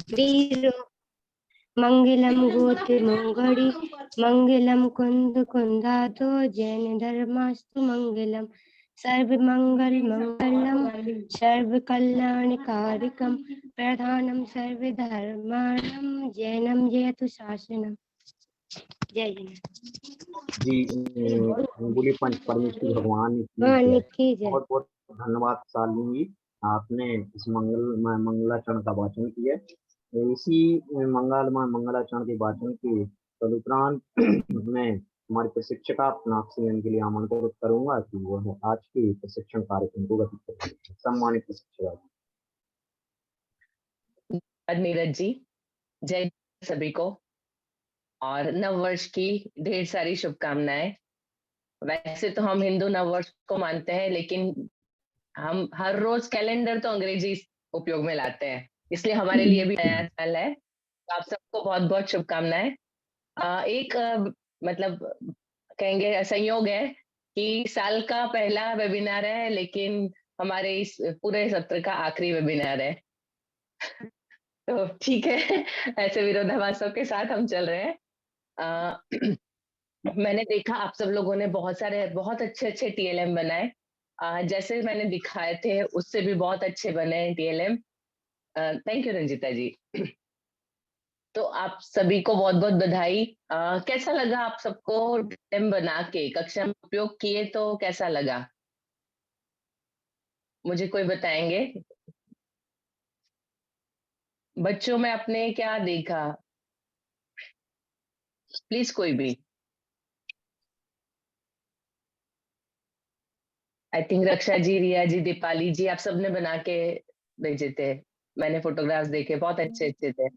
वीरो मंगलम गोत्र मंगड़ी मंगलम कुंद कुंदातो जैन धर्मास्तु मंगलम सर्व मंगल मंगलम सर्व कल्याणकारिकम प्रधानम सर्व धर्माणम जैनम जयतु शासनम। जय जय जी। बोलिए पंच परमेश्वर भगवान की जय। बहुत बहुत धन्यवाद शालिनी जी, आपने इस मंगलाचरण का वाचन किया। इसी मंगलाचरण के वाचन के तदुपरांत मैं हमारे प्रशिक्षिका नाक्सियन के लिए आमंत्रित करूंगा कि वह आज के प्रशिक्षण कार्यक्रम को गति करें। सम्मानित प्रशिक्षिका नीरज जी, जय सभी को और नव वर्ष की ढेर सारी शुभकामनाएं। वैसे तो हम हिंदू नव वर्ष को मानते हैं, लेकिन हम हर रोज कैलेंडर तो अंग्रेजी उपयोग में लाते हैं, इसलिए हमारे लिए भी नया साल है। तो आप सबको बहुत बहुत शुभकामनाएं। एक मतलब कहेंगे संयोग है कि साल का पहला वेबिनार है, लेकिन हमारे इस पूरे सत्र का आखिरी वेबिनार है। तो ठीक है, ऐसे विरोधाभासों के साथ हम चल रहे हैं। मैंने देखा आप सब लोगों ने बहुत अच्छे अच्छे टीएलएम बनाए। जैसे मैंने दिखाए थे उससे भी बहुत अच्छे बने टीएलएम। थैंक यू रंजिता जी। तो आप सभी को बहुत बहुत बधाई। कैसा लगा आप सबको टीएलएम बना के कक्षा में उपयोग किए तो कैसा लगा, मुझे कोई बताएंगे? बच्चों में आपने क्या देखा, प्लीज कोई भी। आई थिंक रक्षा जी, रिया जी, दीपाली जी, आप सबने बना के भेजे थे, मैंने फोटोग्राफ्स देखे, बहुत अच्छे अच्छे थे।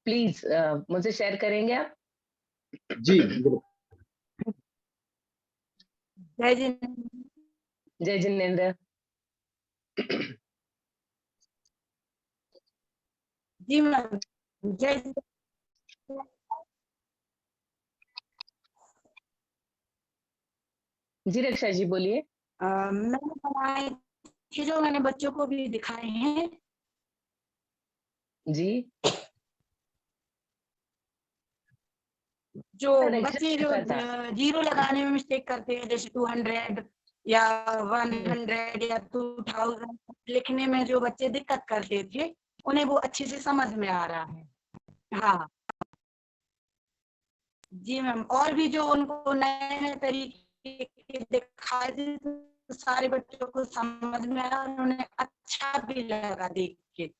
प्लीज मुझसे शेयर करेंगे आप? जी। जय जिनेंद्र। जी मैम, जय। जी रक्षा जी बोलिए। मैंने बनाए जो मैंने बच्चों को भी दिखाए हैं। जी। जो बच्चे जो जीरो लगाने में मिस्टेक करते हैं, जैसे 200 या 100 या 2000 लिखने में जो बच्चे दिक्कत करते थे, उन्हें वो अच्छे से समझ में आ रहा है। हाँ जी मैम, और भी जो उनको नए नए तरीके दिखाए थे तो सारे बच्चों को समझ में आया और उन्हें अच्छा भी लगा देख के।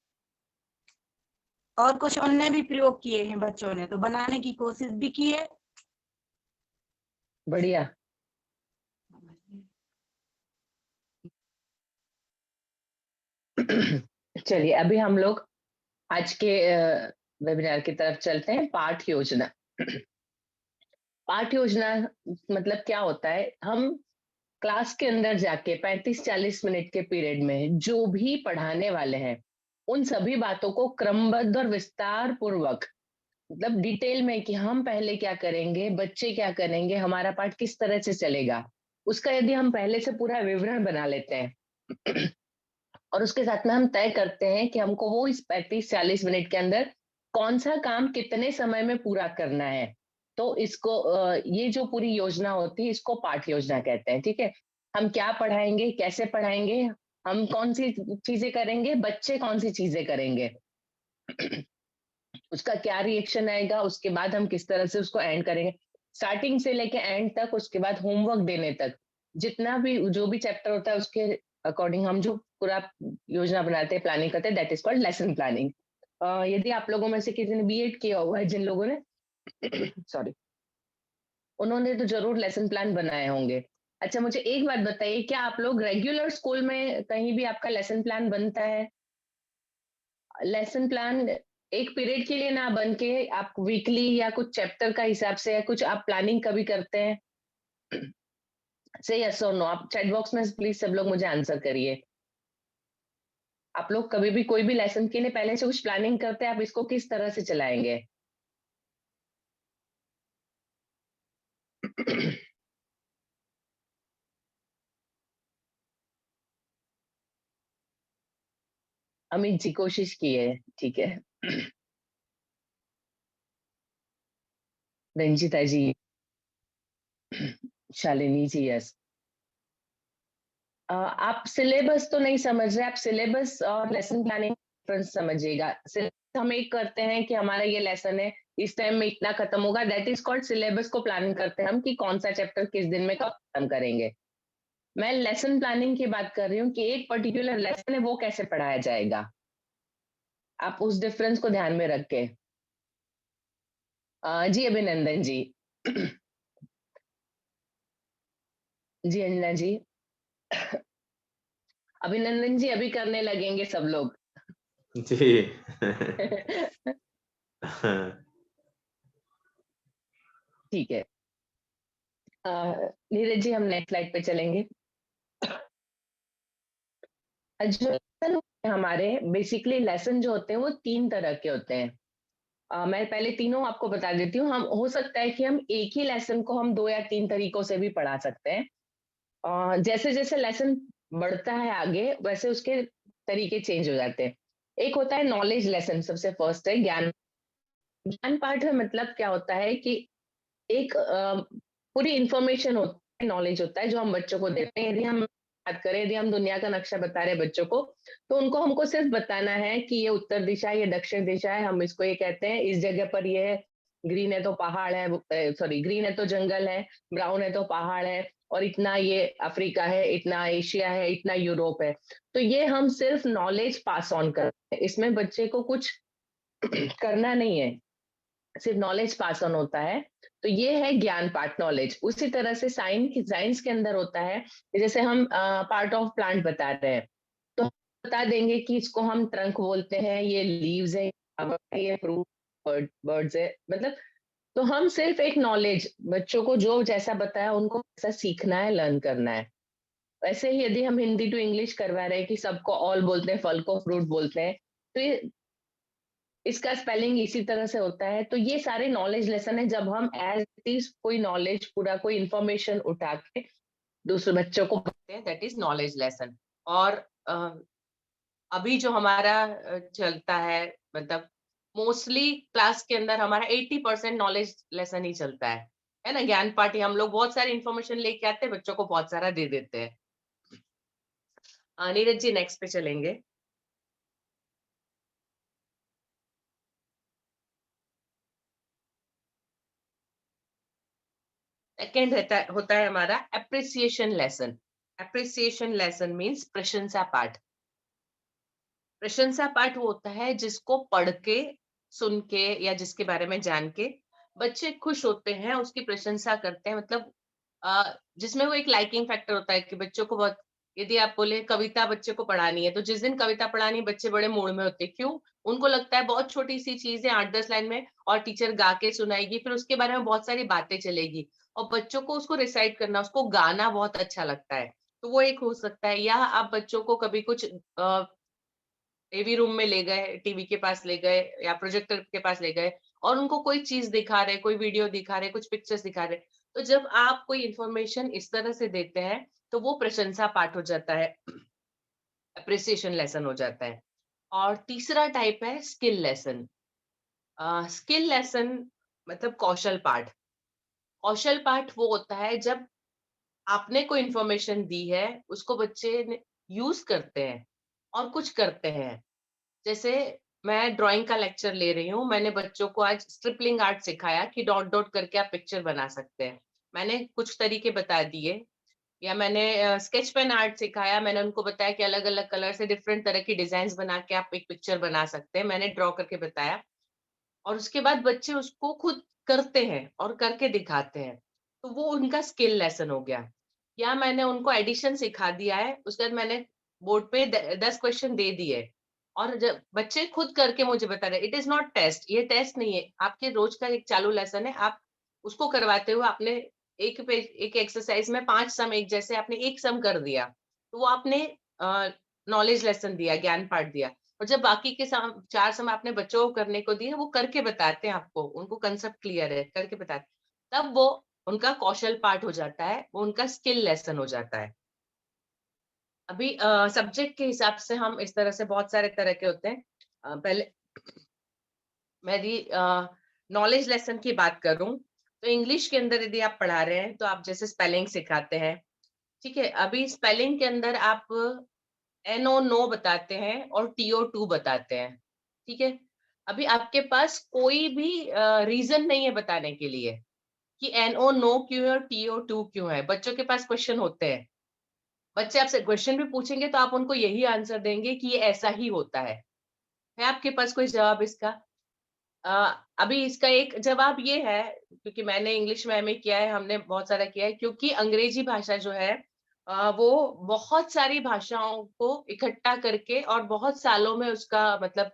और कुछ उनने भी प्रयोग किए हैं बच्चों ने, तो बनाने की कोशिश भी की है। बढ़िया। चलिए अभी हम लोग आज के वेबिनार की तरफ चलते हैं। पाठ योजना। पाठ योजना मतलब क्या होता है, हम क्लास के अंदर जाके 35-40 मिनट के पीरियड में जो भी पढ़ाने वाले हैं उन सभी बातों को क्रमबद्ध और विस्तार पूर्वक, मतलब डिटेल में कि हम पहले क्या करेंगे, बच्चे क्या करेंगे, हमारा पाठ किस तरह से चलेगा, उसका यदि हम पहले से पूरा विवरण बना लेते हैं और उसके साथ में हम तय करते हैं कि हमको वो इस 35-40 मिनट के अंदर कौन सा काम कितने समय में पूरा करना है, तो इसको ये जो पूरी योजना होती है इसको पाठ योजना कहते हैं। ठीक है, हम क्या पढ़ाएंगे, कैसे पढ़ाएंगे, हम कौन सी चीजें करेंगे, बच्चे कौन सी चीजें करेंगे, उसका क्या रिएक्शन आएगा, उसके बाद हम किस तरह से उसको एंड करेंगे, स्टार्टिंग से लेके एंड तक, उसके बाद होमवर्क देने तक, जितना भी जो भी चैप्टर होता है उसके अकॉर्डिंग हम जो पूरा योजना बनाते हैं, प्लानिंग करते हैं, that is called lesson planning. यदि आप लोगों में से किसी ने बीएड किया हुआ है, जिन लोगों ने सॉरी, उन्होंने तो जरूर लेसन प्लान बनाए होंगे। अच्छा मुझे एक बात बताइए, क्या आप लोग रेगुलर स्कूल में कहीं भी आपका लेसन प्लान बनता है? लेसन प्लान एक पीरियड के लिए ना बन के आप वीकली या कुछ चैप्टर का हिसाब से या कुछ आप प्लानिंग कभी करते हैं? से यस और नो, आप चैट बॉक्स में प्लीज सब लोग मुझे आंसर करिए। आप लोग कभी भी कोई भी लेसन के लिए पहले से कुछ प्लानिंग करते हैं, आप इसको किस तरह से चलाएंगे? अमित जी कोशिश की है, ठीक है। रंजिता जी, शालिनी जी, यस। आप सिलेबस तो नहीं समझ रहे, आप सिलेबस और लेसन प्लानिंग डिफरेंस समझिएगा। सिलेबस हम एक करते हैं कि हमारा ये लेसन है, इस टाइम में इतना खत्म होगा, दैट इज कॉल्ड सिलेबस को प्लान करते हैं हम कि कौन सा चैप्टर किस दिन में कब खत्म करेंगे। मैं लेसन प्लानिंग की बात कर रही हूँ कि एक पर्टिकुलर लेसन है वो कैसे पढ़ाया जाएगा, आप उस डिफरेंस को ध्यान में रख के। जी अभिनंदन जी। जी अंजना जी। अभिनंदन जी अभी करने लगेंगे सब लोग। जी। ठीक है। नीरज जी हम नेक्स्ट स्लाइड पे चलेंगे। जो लेसन होते हैं हमारे, बेसिकली लेसन जो होते हैं वो 3 तरह के होते हैं। मैं पहले तीनों आपको बता देती हूँ। हम हो सकता है कि हम एक ही लेसन को हम 2 या 3 तरीकों से भी पढ़ा सकते हैं। जैसे जैसे लेसन बढ़ता है आगे, वैसे उसके तरीके चेंज हो जाते हैं। एक होता है नॉलेज लेसन, सबसे फर्स्ट है ज्ञान। ज्ञान पाठ में मतलब क्या होता है कि एक पूरी इंफॉर्मेशन होता है, नॉलेज होता है जो हम बच्चों को देते हैं। यदि हम बात करें, यदि हम दुनिया का नक्शा बता रहे हैं बच्चों को, तो उनको हमको सिर्फ बताना है कि ये उत्तर दिशा है, ये दक्षिण दिशा है, हम इसको ये कहते हैं, इस जगह पर ये है, ग्रीन है तो पहाड़ है, सॉरी ग्रीन है तो जंगल है, ब्राउन है तो पहाड़ है, और इतना ये अफ्रीका है, इतना एशिया है, इतना यूरोप है। तो ये हम सिर्फ नॉलेज पास ऑन करते हैं, इसमें बच्चे को कुछ करना नहीं है, सिर्फ नॉलेज पास ऑन होता है। तो ये है ज्ञान पार्ट, नॉलेज। उसी तरह से साइंस के अंदर होता है, जैसे हम पार्ट ऑफ प्लांट बता रहे हैं, तो हम बता देंगे कि इसको हम ट्रंक बोलते हैं, ये लीव्स है, ये फ्रूट, बर्ड्स है, मतलब। तो हम सिर्फ एक नॉलेज, बच्चों को जो जैसा बताया उनको वैसा सीखना है, लर्न करना है। वैसे ही यदि हम हिंदी टू इंग्लिश करवा रहे हैं कि सबको ऑल बोलते हैं, फल को फ्रूट बोलते हैं, तो ये इसका स्पेलिंग इसी तरह से होता है। तो ये सारे नॉलेज लेसन है, जब हम एज इट इज कोई नॉलेज, पूरा कोई इंफॉर्मेशन उठा के दूसरे बच्चों को बताते हैं, दैट इज नॉलेज लेसन। और अभी जो हमारा चलता है, मतलब मोस्टली क्लास के अंदर हमारा 80% नॉलेज लेसन ही चलता है ना। ज्ञान पार्टी हम लोग बहुत सारी इंफॉर्मेशन लेके आते हैं, बच्चों को बहुत सारा दे देते हैं। नीरज जी नेक्स्ट पे चलेंगे। सेकेंड होता है हमारा appreciation lesson. Appreciation lesson means प्रशंसा पाठ। प्रशंसा पाठ वो होता है जिसको पढ़ के, सुन के, या जिसके बारे में जान के बच्चे खुश होते हैं, उसकी प्रशंसा करते हैं। मतलब जिसमें वो एक लाइकिंग फैक्टर होता है कि बच्चों को बहुत, यदि आप बोले कविता बच्चे को पढ़ानी है, तो जिस दिन कविता पढ़ानी बच्चे बड़े मूड में होते हैं। क्यों? उनको लगता है बहुत छोटी सी चीज है, 8-10 लाइन में, और टीचर गा के सुनाएगी, फिर उसके बारे में बहुत सारी बातें चलेगी, और बच्चों को उसको रिसाइट करना, उसको गाना बहुत अच्छा लगता है। तो वो एक हो सकता है। या आप बच्चों को कभी कुछ एवी रूम में ले गए, टीवी के पास ले गए, या प्रोजेक्टर के पास ले गए, और उनको कोई चीज दिखा रहे, कोई वीडियो दिखा रहे, कुछ पिक्चर्स दिखा रहे। तो जब आप कोई इंफॉर्मेशन इस तरह से देते हैं, तो वो प्रशंसा पाठ हो जाता है, अप्रिसिएशन लेसन हो जाता है। और तीसरा टाइप है स्किल लेसन। स्किल लेसन मतलब कौशल पाठ। कौशल पाठ वो होता है जब आपने कोई इंफॉर्मेशन दी है, उसको बच्चे यूज करते हैं और कुछ करते हैं। जैसे मैं ड्राइंग का लेक्चर ले रही हूँ, मैंने बच्चों को आज स्ट्रिपलिंग आर्ट सिखाया कि डॉट डॉट करके आप पिक्चर बना सकते हैं। मैंने कुछ तरीके बता दिए। या मैंने स्केच पेन आर्ट सिखाया, मैंने उनको बताया कि अलग अलग कलर से डिफरेंट तरह की डिजाइन बना के आप एक पिक्चर बना सकते हैं, मैंने ड्रॉ करके बताया। और उसके बाद बच्चे उसको खुद करते हैं और करके दिखाते हैं, तो वो उनका स्किल लेसन हो गया। या मैंने उनको एडिशन सिखा दिया है, उसके बाद मैंने बोर्ड पे 10 क्वेश्चन दे दिए, और जब बच्चे खुद करके मुझे बता रहे, इट इज नॉट टेस्ट, ये टेस्ट नहीं है, आपके रोज का एक चालू लेसन है। आप उसको करवाते हुए आपने एक एक्सरसाइज में 5 सम एक जैसे आपने एक सम कर दिया, तो वो आपने नॉलेज लेसन दिया, ज्ञान पाठ दिया। और जब बाकी के 4 सम आपने बच्चों को करने को दिए, वो करके बताते हैं आपको, उनको कंसेप्ट क्लियर है, करके बताते, तब वो उनका कौशल पाठ हो जाता है, वो उनका स्किल लेसन हो जाता है। अभी सब्जेक्ट के हिसाब से हम इस तरह से बहुत सारे तरह के होते हैं। पहले मेरी नॉलेज लेसन की बात करूं तो इंग्लिश के अंदर यदि आप पढ़ा रहे हैं तो आप जैसे स्पेलिंग सिखाते हैं, ठीक है। अभी स्पेलिंग के अंदर आप NO नो बताते हैं और TO टू बताते हैं, ठीक है। अभी आपके पास कोई भी रीजन नहीं है बताने के लिए कि NO नो क्यों है और TO टू क्यों है। बच्चों के पास क्वेश्चन होते हैं, बच्चे आपसे क्वेश्चन भी पूछेंगे तो आप उनको यही आंसर देंगे कि ये ऐसा ही होता है आपके पास कोई जवाब इसका? अभी इसका एक जवाब ये है, क्योंकि मैंने इंग्लिश में MA किया है, हमने बहुत सारा किया है, क्योंकि अंग्रेजी भाषा जो है वो बहुत सारी भाषाओं को इकट्ठा करके और बहुत सालों में उसका मतलब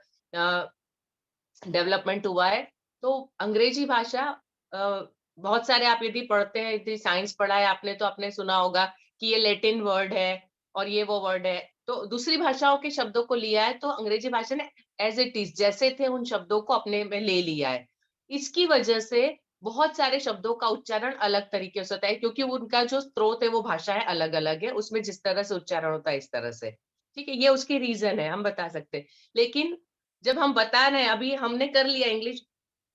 डेवलपमेंट हुआ है। तो अंग्रेजी भाषा बहुत सारे आप यदि पढ़ते हैं, यदि साइंस पढ़ा है आपने तो आपने सुना होगा कि ये लैटिन वर्ड है और ये वो वर्ड है। तो दूसरी भाषाओं के शब्दों को लिया है तो अंग्रेजी भाषा ने एज इट इज जैसे थे उन शब्दों को अपने में ले लिया है। इसकी वजह से बहुत सारे शब्दों का उच्चारण अलग तरीके से होता है, क्योंकि उनका जो स्रोत है वो भाषा है अलग अलग है, उसमें जिस तरह से उच्चारण होता है इस तरह से, ठीक है। ये उसकी रीजन है, हम बता सकते हैं। लेकिन जब हम बता रहे हैं, अभी हमने कर लिया, इंग्लिश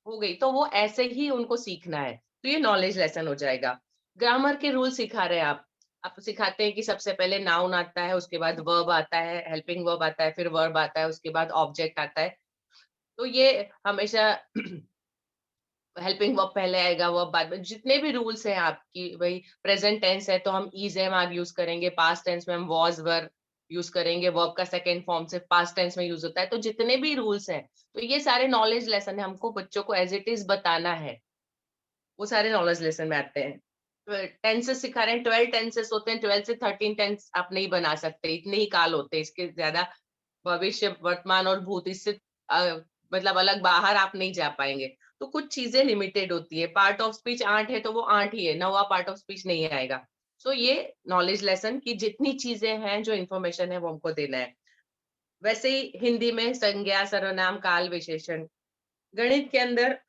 हो गई, तो वो ऐसे ही उनको सीखना है, तो ये नॉलेज लेसन हो जाएगा। ग्रामर के रूल सिखा रहे हैं आप सिखाते हैं कि सबसे पहले नाउन आता है, उसके बाद वर्ब आता है, हेल्पिंग वर्ब आता है, फिर वर्ब आता है, उसके बाद ऑब्जेक्ट आता है। तो ये हमेशा हेल्पिंग वर्ब पहले आएगा, वर्ब बाद में। जितने भी रूल्स हैं आपकी, भाई प्रेजेंट टेंस है तो हम इज एम आर यूज करेंगे, पास्ट टेंस में हम वॉज वर यूज करेंगे, वर्ब का सेकंड फॉर्म सिर्फ पास्ट टेंस में यूज होता है। तो जितने भी रूल्स हैं, तो ये सारे नॉलेज लेसन है, हमको बच्चों को एज इट इज बताना है, वो सारे नॉलेज लेसन में आते हैं। टेंसेस सिखा रहे हैं, 12 टेंसेस होते हैं, 12 से 13 टेंस आप नहीं बना सकते, इतने ही काल होते हैं, इसके ज्यादा भविष्य वर्तमान और भूत इससे मतलब अलग बाहर आप नहीं जा पाएंगे। तो कुछ चीजें लिमिटेड होती है। पार्ट ऑफ स्पीच 8 है तो वो 8 ही है, 9वां पार्ट ऑफ स्पीच नहीं आएगा। सो ये नॉलेज लेसन की जितनी चीजें हैं, जो इन्फॉर्मेशन है, वो हमको देना है। वैसे ही हिंदी में संज्ञा, सर्वनाम, काल, विशेषण। गणित के अंदर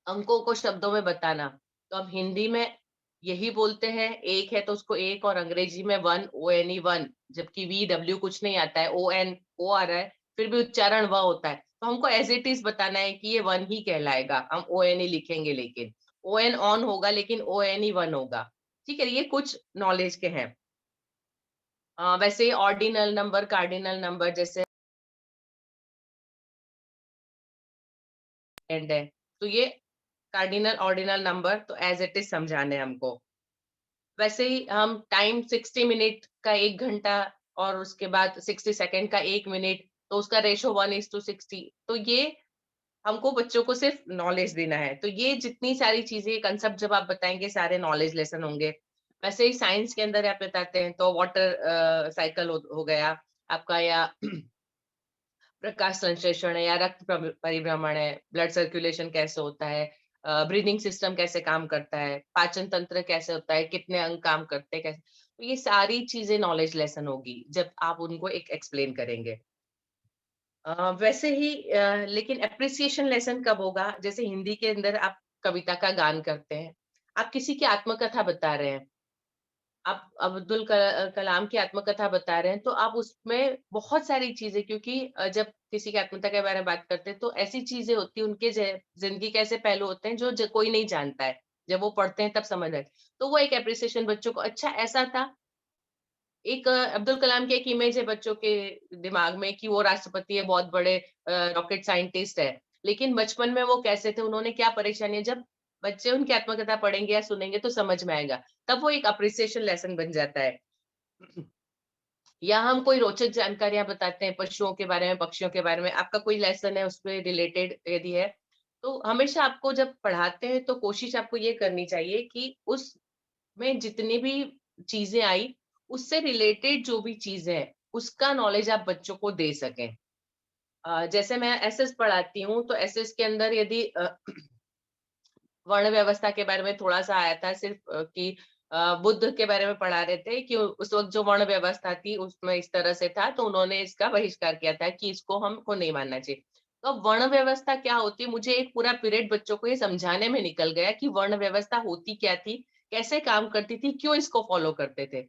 अंकों को शब्दों में बताना, तो हम हिंदी में यही बोलते हैं, एक है तो उसको एक, और अंग्रेजी में वन, ONE वन, जबकि VW कुछ नहीं आता है, ON आ रहा है, फिर भी उच्चारण व होता है। तो हमको एज इट इज बताना है कि ये वन ही कहलाएगा, हम ONE लिखेंगे, लेकिन ON ऑन होगा, लेकिन ONE वन होगा, ठीक है। ये कुछ नॉलेज के हैं। वैसे ऑर्डिनल नंबर, कार्डिनल नंबर जैसे एंड है, तो ये कार्डिनल ऑर्डिनल नंबर तो एज इट इज समझाने हैं हमको। वैसे ही हम टाइम 60 मिनट का 1 घंटा, और उसके बाद 60 सेकंड का 1 मिनट, तो उसका रेशो 1:60। तो ये हमको बच्चों को सिर्फ नॉलेज देना है। तो ये जितनी सारी चीजें, कंसेप्ट जब आप बताएंगे, सारे नॉलेज लेसन होंगे। वैसे ही साइंस के अंदर आप बताते हैं तो वाटर साइकिल हो गया आपका, या प्रकाश संश्लेषण है, या रक्त परिभ्रमण है, ब्लड सर्कुलेशन कैसे होता है, ब्रीदिंग सिस्टम कैसे काम करता है, पाचन तंत्र कैसे होता है, कितने अंग काम करते हैं, कैसे। तो ये सारी चीजें नॉलेज लेसन होगी जब आप उनको एक एक्सप्लेन करेंगे। वैसे ही लेकिन अप्रिसिएशन लेसन कब होगा? जैसे हिंदी के अंदर आप कविता का गान करते हैं, आप किसी की आत्मकथा बता रहे हैं, आप अब्दुल कलाम की आत्मकथा बता रहे हैं, तो आप उसमें बहुत सारी चीजें, क्योंकि जब किसी की आत्मकथा के बारे में बात करते हैं तो ऐसी चीजें होती हैं, उनके जिंदगी के ऐसे पहलू होते हैं जो कोई नहीं जानता है, जब वो पढ़ते हैं तब समझ आए। तो वो एक एप्रिसिएशन बच्चों को, अच्छा ऐसा था। एक अब्दुल कलाम की एक इमेज है बच्चों के दिमाग में कि वो राष्ट्रपति है, बहुत बड़े रॉकेट साइंटिस्ट है, लेकिन बचपन में वो कैसे थे, उन्होंने क्या परेशानी, जब बच्चे उनकी आत्मकथा पढ़ेंगे या सुनेंगे तो समझ में आएगा, तब वो एक अप्रिसिएशन लेसन बन जाता है। या हम कोई रोचक जानकारियां बताते हैं पशुओं के बारे में, पक्षियों के बारे में, आपका कोई लेसन है उसपे रिलेटेड यदि है, तो हमेशा आपको जब पढ़ाते हैं तो कोशिश आपको ये करनी चाहिए कि उसमें जितनी भी चीजें आई, उससे रिलेटेड जो भी चीजें हैं, उसका नॉलेज आप बच्चों को दे सकें। जैसे मैं एसएस पढ़ाती हूँ, तो एसएस के अंदर यदि वर्ण व्यवस्था के बारे में थोड़ा सा आया था, सिर्फ कि बुद्ध के बारे में पढ़ा रहे थे कि उस वक्त जो वर्ण व्यवस्था थी उसमें इस तरह से था, तो उन्होंने इसका बहिष्कार किया था कि इसको हमको नहीं मानना चाहिए। तो अब वर्ण व्यवस्था क्या होती है, मुझे एक पूरा पीरियड बच्चों को ये समझाने में निकल गया कि वर्ण व्यवस्था होती क्या थी, कैसे काम करती थी, क्यों इसको फॉलो करते थे।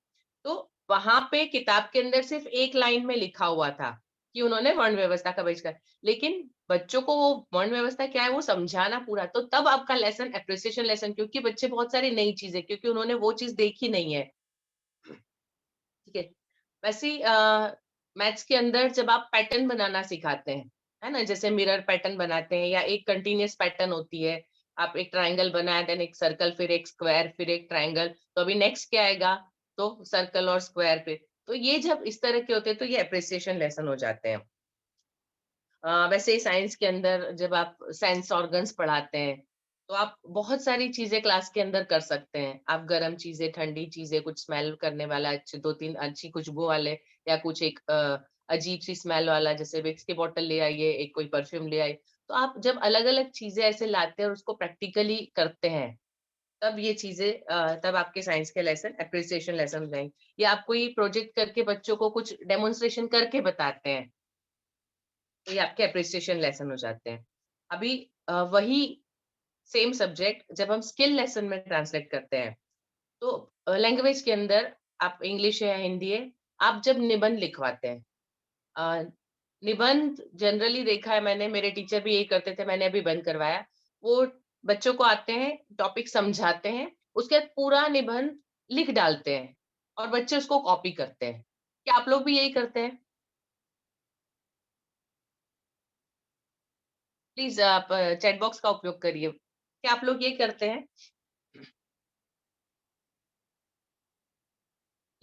तो वहां पे किताब के अंदर सिर्फ एक लाइन में लिखा हुआ था कि उन्होंने वर्ण व्यवस्था का बहिष्कार, लेकिन बच्चों को वो वर्ण व्यवस्था क्या है वो समझाना पूरा, तो तब आपका लेसन एप्रिसिएशन लेसन, क्योंकि बच्चे बहुत सारी नई चीजें, क्योंकि उन्होंने वो चीज देखी नहीं है। ठीक है, वैसे ही मैथ्स के अंदर जब आप पैटर्न बनाना सिखाते हैं, है ना, जैसे मिरर पैटर्न बनाते हैं या एक कंटिन्यूअस पैटर्न होती है, आप एक ट्रायंगल बनाया, देन एक सर्कल, फिर एक स्क्वायर, फिर एक ट्रायंगल, तो अभी नेक्स्ट क्या आएगा, तो सर्कल और स्क्वायर पे। तो ये जब इस तरह के होते हैं तो ये अप्रिसिएशन लेसन हो जाते हैं। वैसे ही साइंस के अंदर जब आप सेंस ऑर्गन्स पढ़ाते हैं तो आप बहुत सारी चीजें क्लास के अंदर कर सकते हैं। आप गर्म चीजें, ठंडी चीजें, कुछ स्मेल करने वाला, अच्छे 2-3 अच्छी खुशबू वाले, या कुछ एक अजीब सी स्मेल वाला, जैसे विक्स की बोतल ले आइए, एक कोई परफ्यूम ले आइए। तो आप जब अलग अलग चीजें ऐसे लाते हैं और उसको प्रैक्टिकली करते हैं, तब ये चीजें तब आपके साइंस के लेसन अप्रिसिएशन लेसन हो जाएंगे। या आप कोई प्रोजेक्ट करके बच्चों को कुछ डेमोन्स्ट्रेशन करके बताते हैं, तो ये आपके अप्रिसिएशन लेसन हो जाते हैं। अभी वही सेम सब्जेक्ट जब हम स्किल लेसन में ट्रांसलेट करते हैं, तो लैंग्वेज के अंदर आप इंग्लिश है या हिंदी है, आप जब निबंध लिखवाते हैं, निबंध जनरली देखा है मैंने, मेरे टीचर भी यही करते थे, मैंने अभी बंद करवाया। वो बच्चों को आते हैं, टॉपिक समझाते हैं, उसके बाद पूरा निबंध लिख डालते हैं और बच्चे उसको कॉपी करते हैं। क्या आप लोग भी यही करते हैं? प्लीज आप चैट बॉक्स का उपयोग करिए। क्या आप लोग ये करते हैं?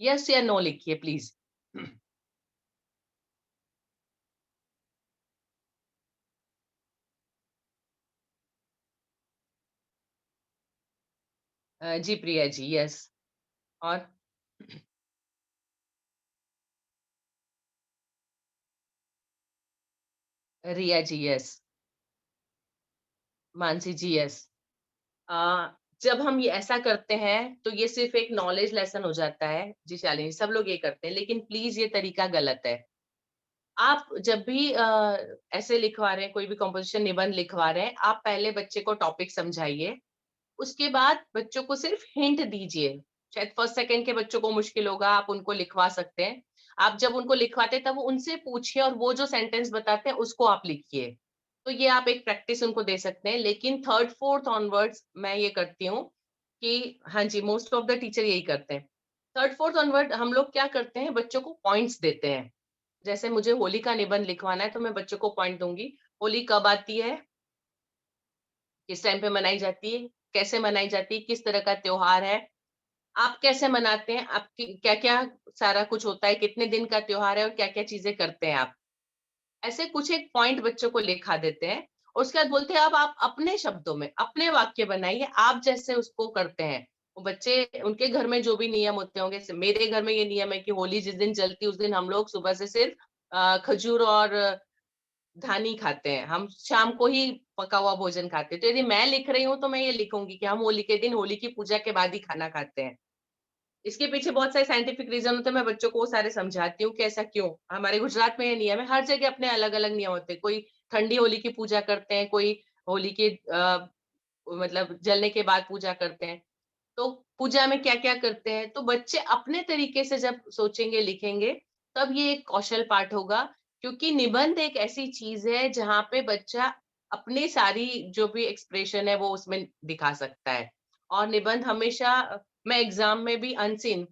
यस या नो लिखिए please. Ji Priya ji, yes. और रिया जी, यस। मानसी जी, यस। अ, जब हम ये ऐसा करते हैं तो ये सिर्फ एक नॉलेज लेसन हो जाता है। जी शालिनी, सब लोग ये करते हैं, लेकिन प्लीज ये तरीका गलत है। आप जब भी ऐसे लिखवा रहे हैं, कोई भी कंपोजिशन निबंध लिखवा रहे हैं, आप पहले बच्चे को टॉपिक समझाइए, उसके बाद बच्चों को सिर्फ हिंट दीजिए। शायद फर्स्ट सेकंड के बच्चों को मुश्किल होगा, आप उनको लिखवा सकते हैं। आप जब उनको लिखवाते हैं तब वो उनसे पूछिए और वो जो सेंटेंस बताते हैं उसको आप लिखिए। तो ये आप एक प्रैक्टिस उनको दे सकते हैं। लेकिन थर्ड फोर्थ ऑनवर्ड्स मैं ये करती हूँ कि हाँ जी, मोस्ट ऑफ द टीचर यही करते हैं। थर्ड फोर्थ ऑनवर्ड हम लोग क्या करते हैं, बच्चों को पॉइंट्स देते हैं। जैसे मुझे होली का निबंध लिखवाना है तो मैं बच्चों को पॉइंट दूंगी, होली कब आती है, किस टाइम पे मनाई जाती है, कैसे मनाई जाती है, किस तरह का त्योहार है, आप कैसे मनाते हैं, आपकी क्या क्या सारा कुछ होता है, कितने दिन का त्योहार है और क्या क्या चीजें करते हैं आप। ऐसे कुछ एक पॉइंट बच्चों को लिखा देते हैं और उसके बाद बोलते हैं अब आप अपने शब्दों में अपने वाक्य बनाइए, आप जैसे उसको करते हैं। वो बच्चे, उनके घर में जो भी नियम होते होंगे, मेरे घर में ये नियम है कि होली जिस दिन जलती है उस दिन हम लोग सुबह से सिर्फ खजूर और धानी खाते हैं, हम शाम को ही पका हुआ भोजन खाते हैं। तो यदि मैं लिख रही हूँ तो मैं ये लिखूंगी कि हम होली के दिन होली की पूजा के बाद ही खाना खाते हैं। इसके पीछे बहुत सारे साइंटिफिक रीजन होते हैं, मैं बच्चों को वो सारे समझाती हूँ कि ऐसा क्यों। हमारे गुजरात में ये नियम है, हर जगह अपने अलग अलग नियम होते हैं। कोई ठंडी होली की पूजा करते हैं, कोई होली के मतलब जलने के बाद पूजा करते हैं। तो पूजा में क्या क्या करते हैं, तो बच्चे अपने तरीके से जब सोचेंगे लिखेंगे तब ये एक कौशल पाठ होगा। क्योंकि निबंध एक ऐसी चीज है जहाँ पे बच्चा अपनी सारी जो भी एक्सप्रेशन है वो उसमें दिखा सकता है। और निबंध हमेशा, मैं एग्जाम में भी अनसीन,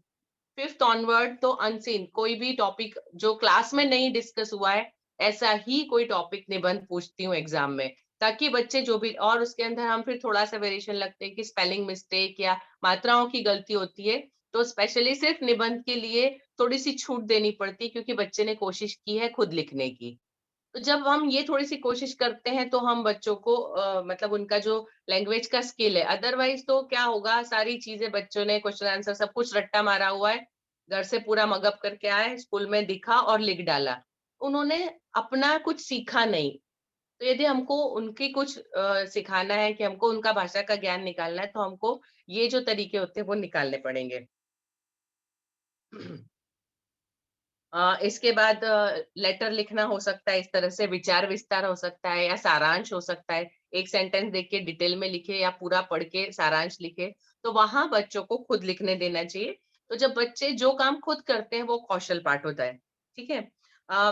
फिफ्थ ऑनवर्ड तो अनसीन कोई भी टॉपिक जो क्लास में नहीं डिस्कस हुआ है, ऐसा ही कोई टॉपिक निबंध पूछती हूँ एग्जाम में, ताकि बच्चे जो भी, और उसके अंदर हम फिर थोड़ा सा वेरिएशन लगते हैं कि स्पेलिंग मिस्टेक या मात्राओं की गलती होती है, तो स्पेशली सिर्फ निबंध के लिए थोड़ी सी छूट देनी पड़ती है, क्योंकि बच्चे ने कोशिश की है खुद लिखने की। तो जब हम ये थोड़ी सी कोशिश करते हैं तो हम बच्चों को मतलब उनका जो लैंग्वेज का स्किल है, अदरवाइज तो क्या होगा, सारी चीजें बच्चों ने क्वेश्चन आंसर सब कुछ रट्टा मारा हुआ है, घर से पूरा मगअप करके आए, स्कूल में दिखा और लिख डाला, उन्होंने अपना कुछ सीखा नहीं। तो यदि हमको उनकी कुछ सिखाना है कि हमको उनका भाषा का ज्ञान निकालना है, तो हमको ये जो तरीके होते हैं वो निकालने पड़ेंगे। इसके बाद लेटर लिखना हो सकता है, इस तरह से विचार विस्तार हो सकता है या सारांश हो सकता है। एक सेंटेंस देख के डिटेल में लिखे या पूरा पढ़ के सारांश लिखे, तो वहां बच्चों को खुद लिखने देना चाहिए। तो जब बच्चे जो काम खुद करते हैं वो कौशल पाठ होता है, ठीक है।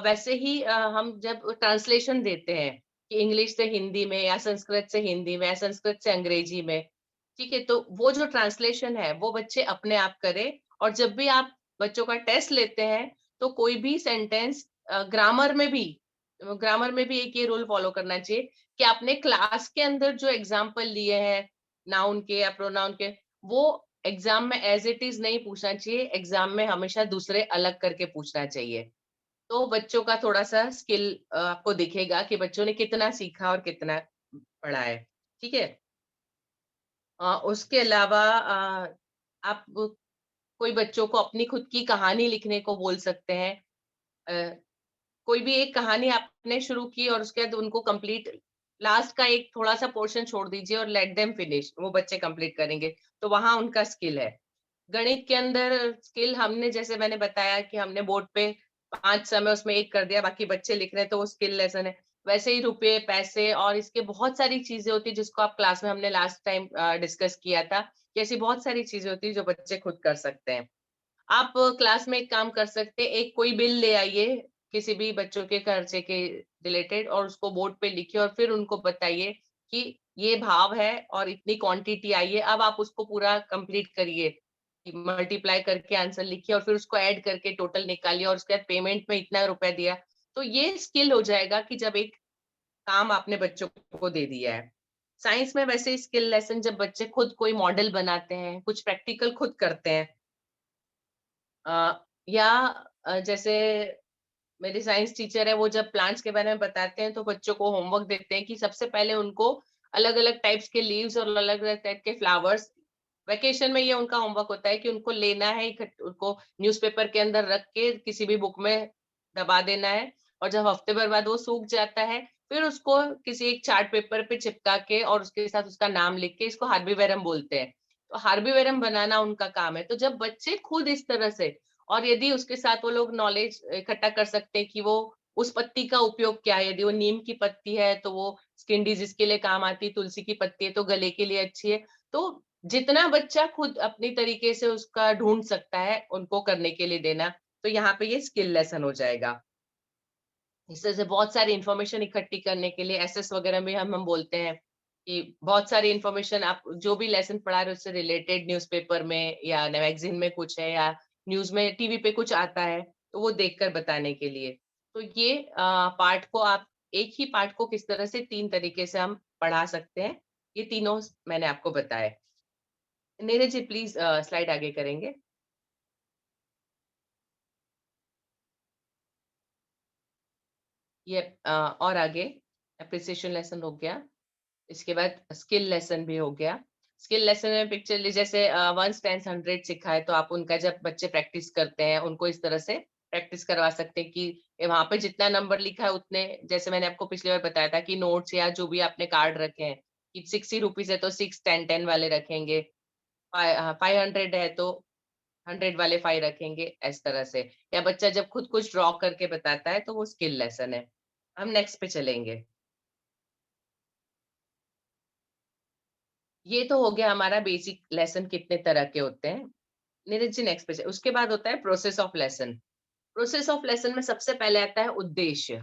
वैसे ही हम जब ट्रांसलेशन देते हैं कि इंग्लिश से हिंदी में या संस्कृत से हिंदी में या संस्कृत से अंग्रेजी में, ठीक है, तो वो जो ट्रांसलेशन है वो बच्चे अपने आप करें। और जब भी आप बच्चों का टेस्ट लेते हैं तो कोई भी सेंटेंस ग्रामर में भी एक ये रूल फॉलो करना चाहिए कि आपने क्लास के अंदर जो एग्जाम्पल लिए हैं नाउन के या प्रोनाउन के, वो एग्जाम में एज इट इज नहीं पूछना चाहिए, एग्जाम में हमेशा दूसरे अलग करके पूछना चाहिए। तो बच्चों का थोड़ा सा स्किल आपको दिखेगा कि बच्चों ने कितना सीखा और कितना पढ़ा है, ठीक है। उसके अलावा आप कोई बच्चों को अपनी खुद की कहानी लिखने को बोल सकते हैं। अ, कोई भी एक कहानी आपने शुरू की और उसके बाद उनको कंप्लीट, लास्ट का एक थोड़ा सा पोर्शन छोड़ दीजिए और लेट देम फिनिश, वो बच्चे कंप्लीट करेंगे, तो वहां उनका स्किल है। गणित के अंदर स्किल हमने, जैसे मैंने बताया कि हमने बोर्ड पे 5 समय उसमें 1 कर दिया, बाकी बच्चे लिख रहे हैं तो वो स्किल लेसन है। वैसे ही रुपए, पैसे और इसके बहुत सारी चीजें होती है जिसको आप क्लास में हमने लास्ट टाइम डिस्कस किया था कि ऐसी बहुत सारी चीजें होती है जो बच्चे खुद कर सकते हैं। आप क्लास में एक काम कर सकते हैं, एक कोई बिल ले आइए किसी भी बच्चों के खर्चे के रिलेटेड और उसको बोर्ड पे लिखिए और फिर उनको बताइए कि ये भाव है और इतनी क्वांटिटी आई है, अब आप उसको पूरा कंप्लीट करिए, मल्टीप्लाई करके आंसर लिखिए और फिर उसको ऐड करके टोटल निकालिए और उसके बाद पेमेंट में इतना रुपया दिया। तो ये स्किल हो जाएगा कि जब एक काम आपने बच्चों को दे दिया है। साइंस में वैसे स्किल लेसन जब बच्चे खुद कोई मॉडल बनाते हैं, कुछ प्रैक्टिकल खुद करते हैं, या जैसे मेरी साइंस टीचर है, वो जब प्लांट्स के बारे में बताते हैं तो बच्चों को होमवर्क देते हैं कि सबसे पहले उनको अलग अलग टाइप्स के लीव्स और अलग अलग टाइप के फ्लावर्स, वेकेशन में ये उनका होमवर्क होता है कि उनको लेना है, उनको न्यूज़पेपर के अंदर रख के किसी भी बुक में दबा देना है और जब हफ्ते भर बाद वो सूख जाता है फिर उसको किसी एक चार्ट पेपर पे चिपका के और उसके साथ उसका नाम लिख के, इसको हार्बीवेरम बोलते हैं, तो हार्बीवेरम बनाना उनका काम है। तो जब बच्चे खुद इस तरह से, और यदि उसके साथ वो लोग नॉलेज इकट्ठा कर सकते हैं कि वो उस पत्ती का उपयोग क्या है, यदि वो नीम की पत्ती है तो वो स्किन डिजीज के लिए काम आती है, तुलसी की पत्ती है तो गले के लिए अच्छी है। तो जितना बच्चा खुद अपनी तरीके से उसका ढूंढ सकता है उनको करने के लिए देना, तो यहाँ पे ये स्किल लेसन हो जाएगा। इस तरह से बहुत सारी इंफॉर्मेशन इकट्ठी करने के लिए एसएस वगैरह में हम बोलते हैं कि बहुत सारी इंफॉर्मेशन आप जो भी लेसन पढ़ा रहे हो उससे रिलेटेड न्यूज़पेपर में या मैगजीन में कुछ है या न्यूज में टीवी पे कुछ आता है तो वो देखकर बताने के लिए। तो ये पार्ट को आप, एक ही पार्ट को किस तरह से 3 तरीके से हम पढ़ा सकते हैं, ये तीनों मैंने आपको बताया। नीरज जी प्लीज स्लाइड आगे करेंगे। ये और आगे एप्रिसिएशन लेसन हो गया, इसके बाद स्किल लेसन भी हो गया। स्किल लेसन में पिक्चर जैसे 1 10 100 सिखा है तो आप उनका जब बच्चे प्रैक्टिस करते हैं उनको इस तरह से प्रैक्टिस करवा सकते हैं कि वहां पे जितना नंबर लिखा है उतने, जैसे मैंने आपको पिछली बार बताया था कि नोट्स या जो भी आपने कार्ड रखे हैं कि 60 रुपीज है तो 6 10 10 वाले रखेंगे, 500 है तो 100 वाले 5 रखेंगे, इस तरह से। या बच्चा जब खुद कुछ ड्रॉ करके बताता है तो वो स्किल लेसन है। हम नेक्स्ट पे चलेंगे। ये तो हो गया हमारा बेसिक लेसन कितने तरह के होते हैं। नीरज जी नेक्स्ट पे उसके बाद होता है process of lesson. Process of lesson में सबसे पहले आता है उद्देश्य।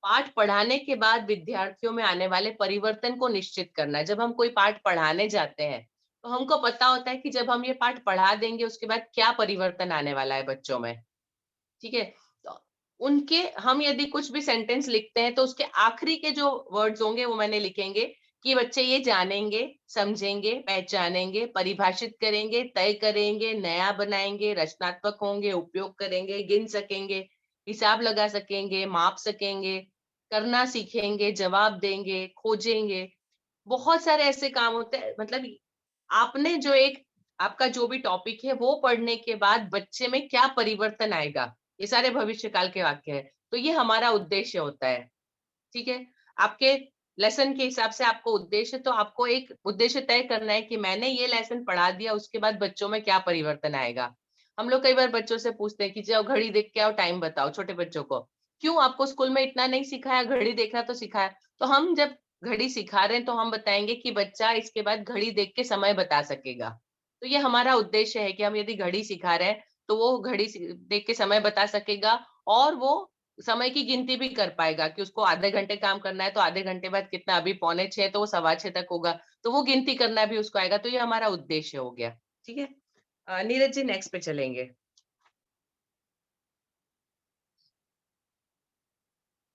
पाठ पढ़ाने के बाद विद्यार्थियों में आने वाले परिवर्तन को निश्चित करना। जब हम कोई पाठ पढ़ाने जाते हैं तो हमको पता होता है कि जब हम ये पाठ पढ़ा देंगे उसके बाद क्या परिवर्तन आने वाला है बच्चों में, ठीक है। तो उनके, हम यदि कुछ भी सेंटेंस लिखते हैं तो उसके आखिरी के जो वर्ड्स होंगे वो मैंने लिखेंगे कि बच्चे ये जानेंगे, समझेंगे, पहचानेंगे, परिभाषित करेंगे, तय करेंगे, नया बनाएंगे, रचनात्मक होंगे, उपयोग करेंगे, गिन सकेंगे, हिसाब लगा सकेंगे, माप सकेंगे, करना सीखेंगे, जवाब देंगे, खोजेंगे। बहुत सारे ऐसे काम होते हैं, मतलब आपने जो एक, आपका जो भी टॉपिक है वो पढ़ने के बाद बच्चे में क्या परिवर्तन आएगा, ये सारे भविष्य काल के वाक्य है, तो ये हमारा उद्देश्य होता है, ठीक है। आपके लेसन के हिसाब से आपको उद्देश्य, तो आपको एक उद्देश्य तय करना है कि मैंने ये लेसन पढ़ा दिया उसके बाद बच्चों में क्या परिवर्तन आएगा। हम लोग कई बार बच्चों से पूछते हैं कि जाओ घड़ी देख के आओ, टाइम बताओ, छोटे बच्चों को। क्यों, आपको स्कूल में इतना नहीं सिखाया, घड़ी देखना तो सिखाया। तो हम जब घड़ी सिखा रहे हैं तो हम बताएंगे कि बच्चा इसके बाद घड़ी देख के समय बता सकेगा। तो तो ये हमारा उद्देश्य है कि हम यदि घड़ी सिखा रहे हैं तो वो घड़ी देख के समय बता सकेगा और वो समय की गिनती भी कर पाएगा कि उसको आधे घंटे काम करना है तो आधे घंटे बाद कितना, अभी 5:45 तो वो 6:15 तक होगा, तो वो गिनती करना भी उसको आएगा। तो ये हमारा उद्देश्य हो गया। ठीक है, नीरज जी नेक्स्ट पे चलेंगे।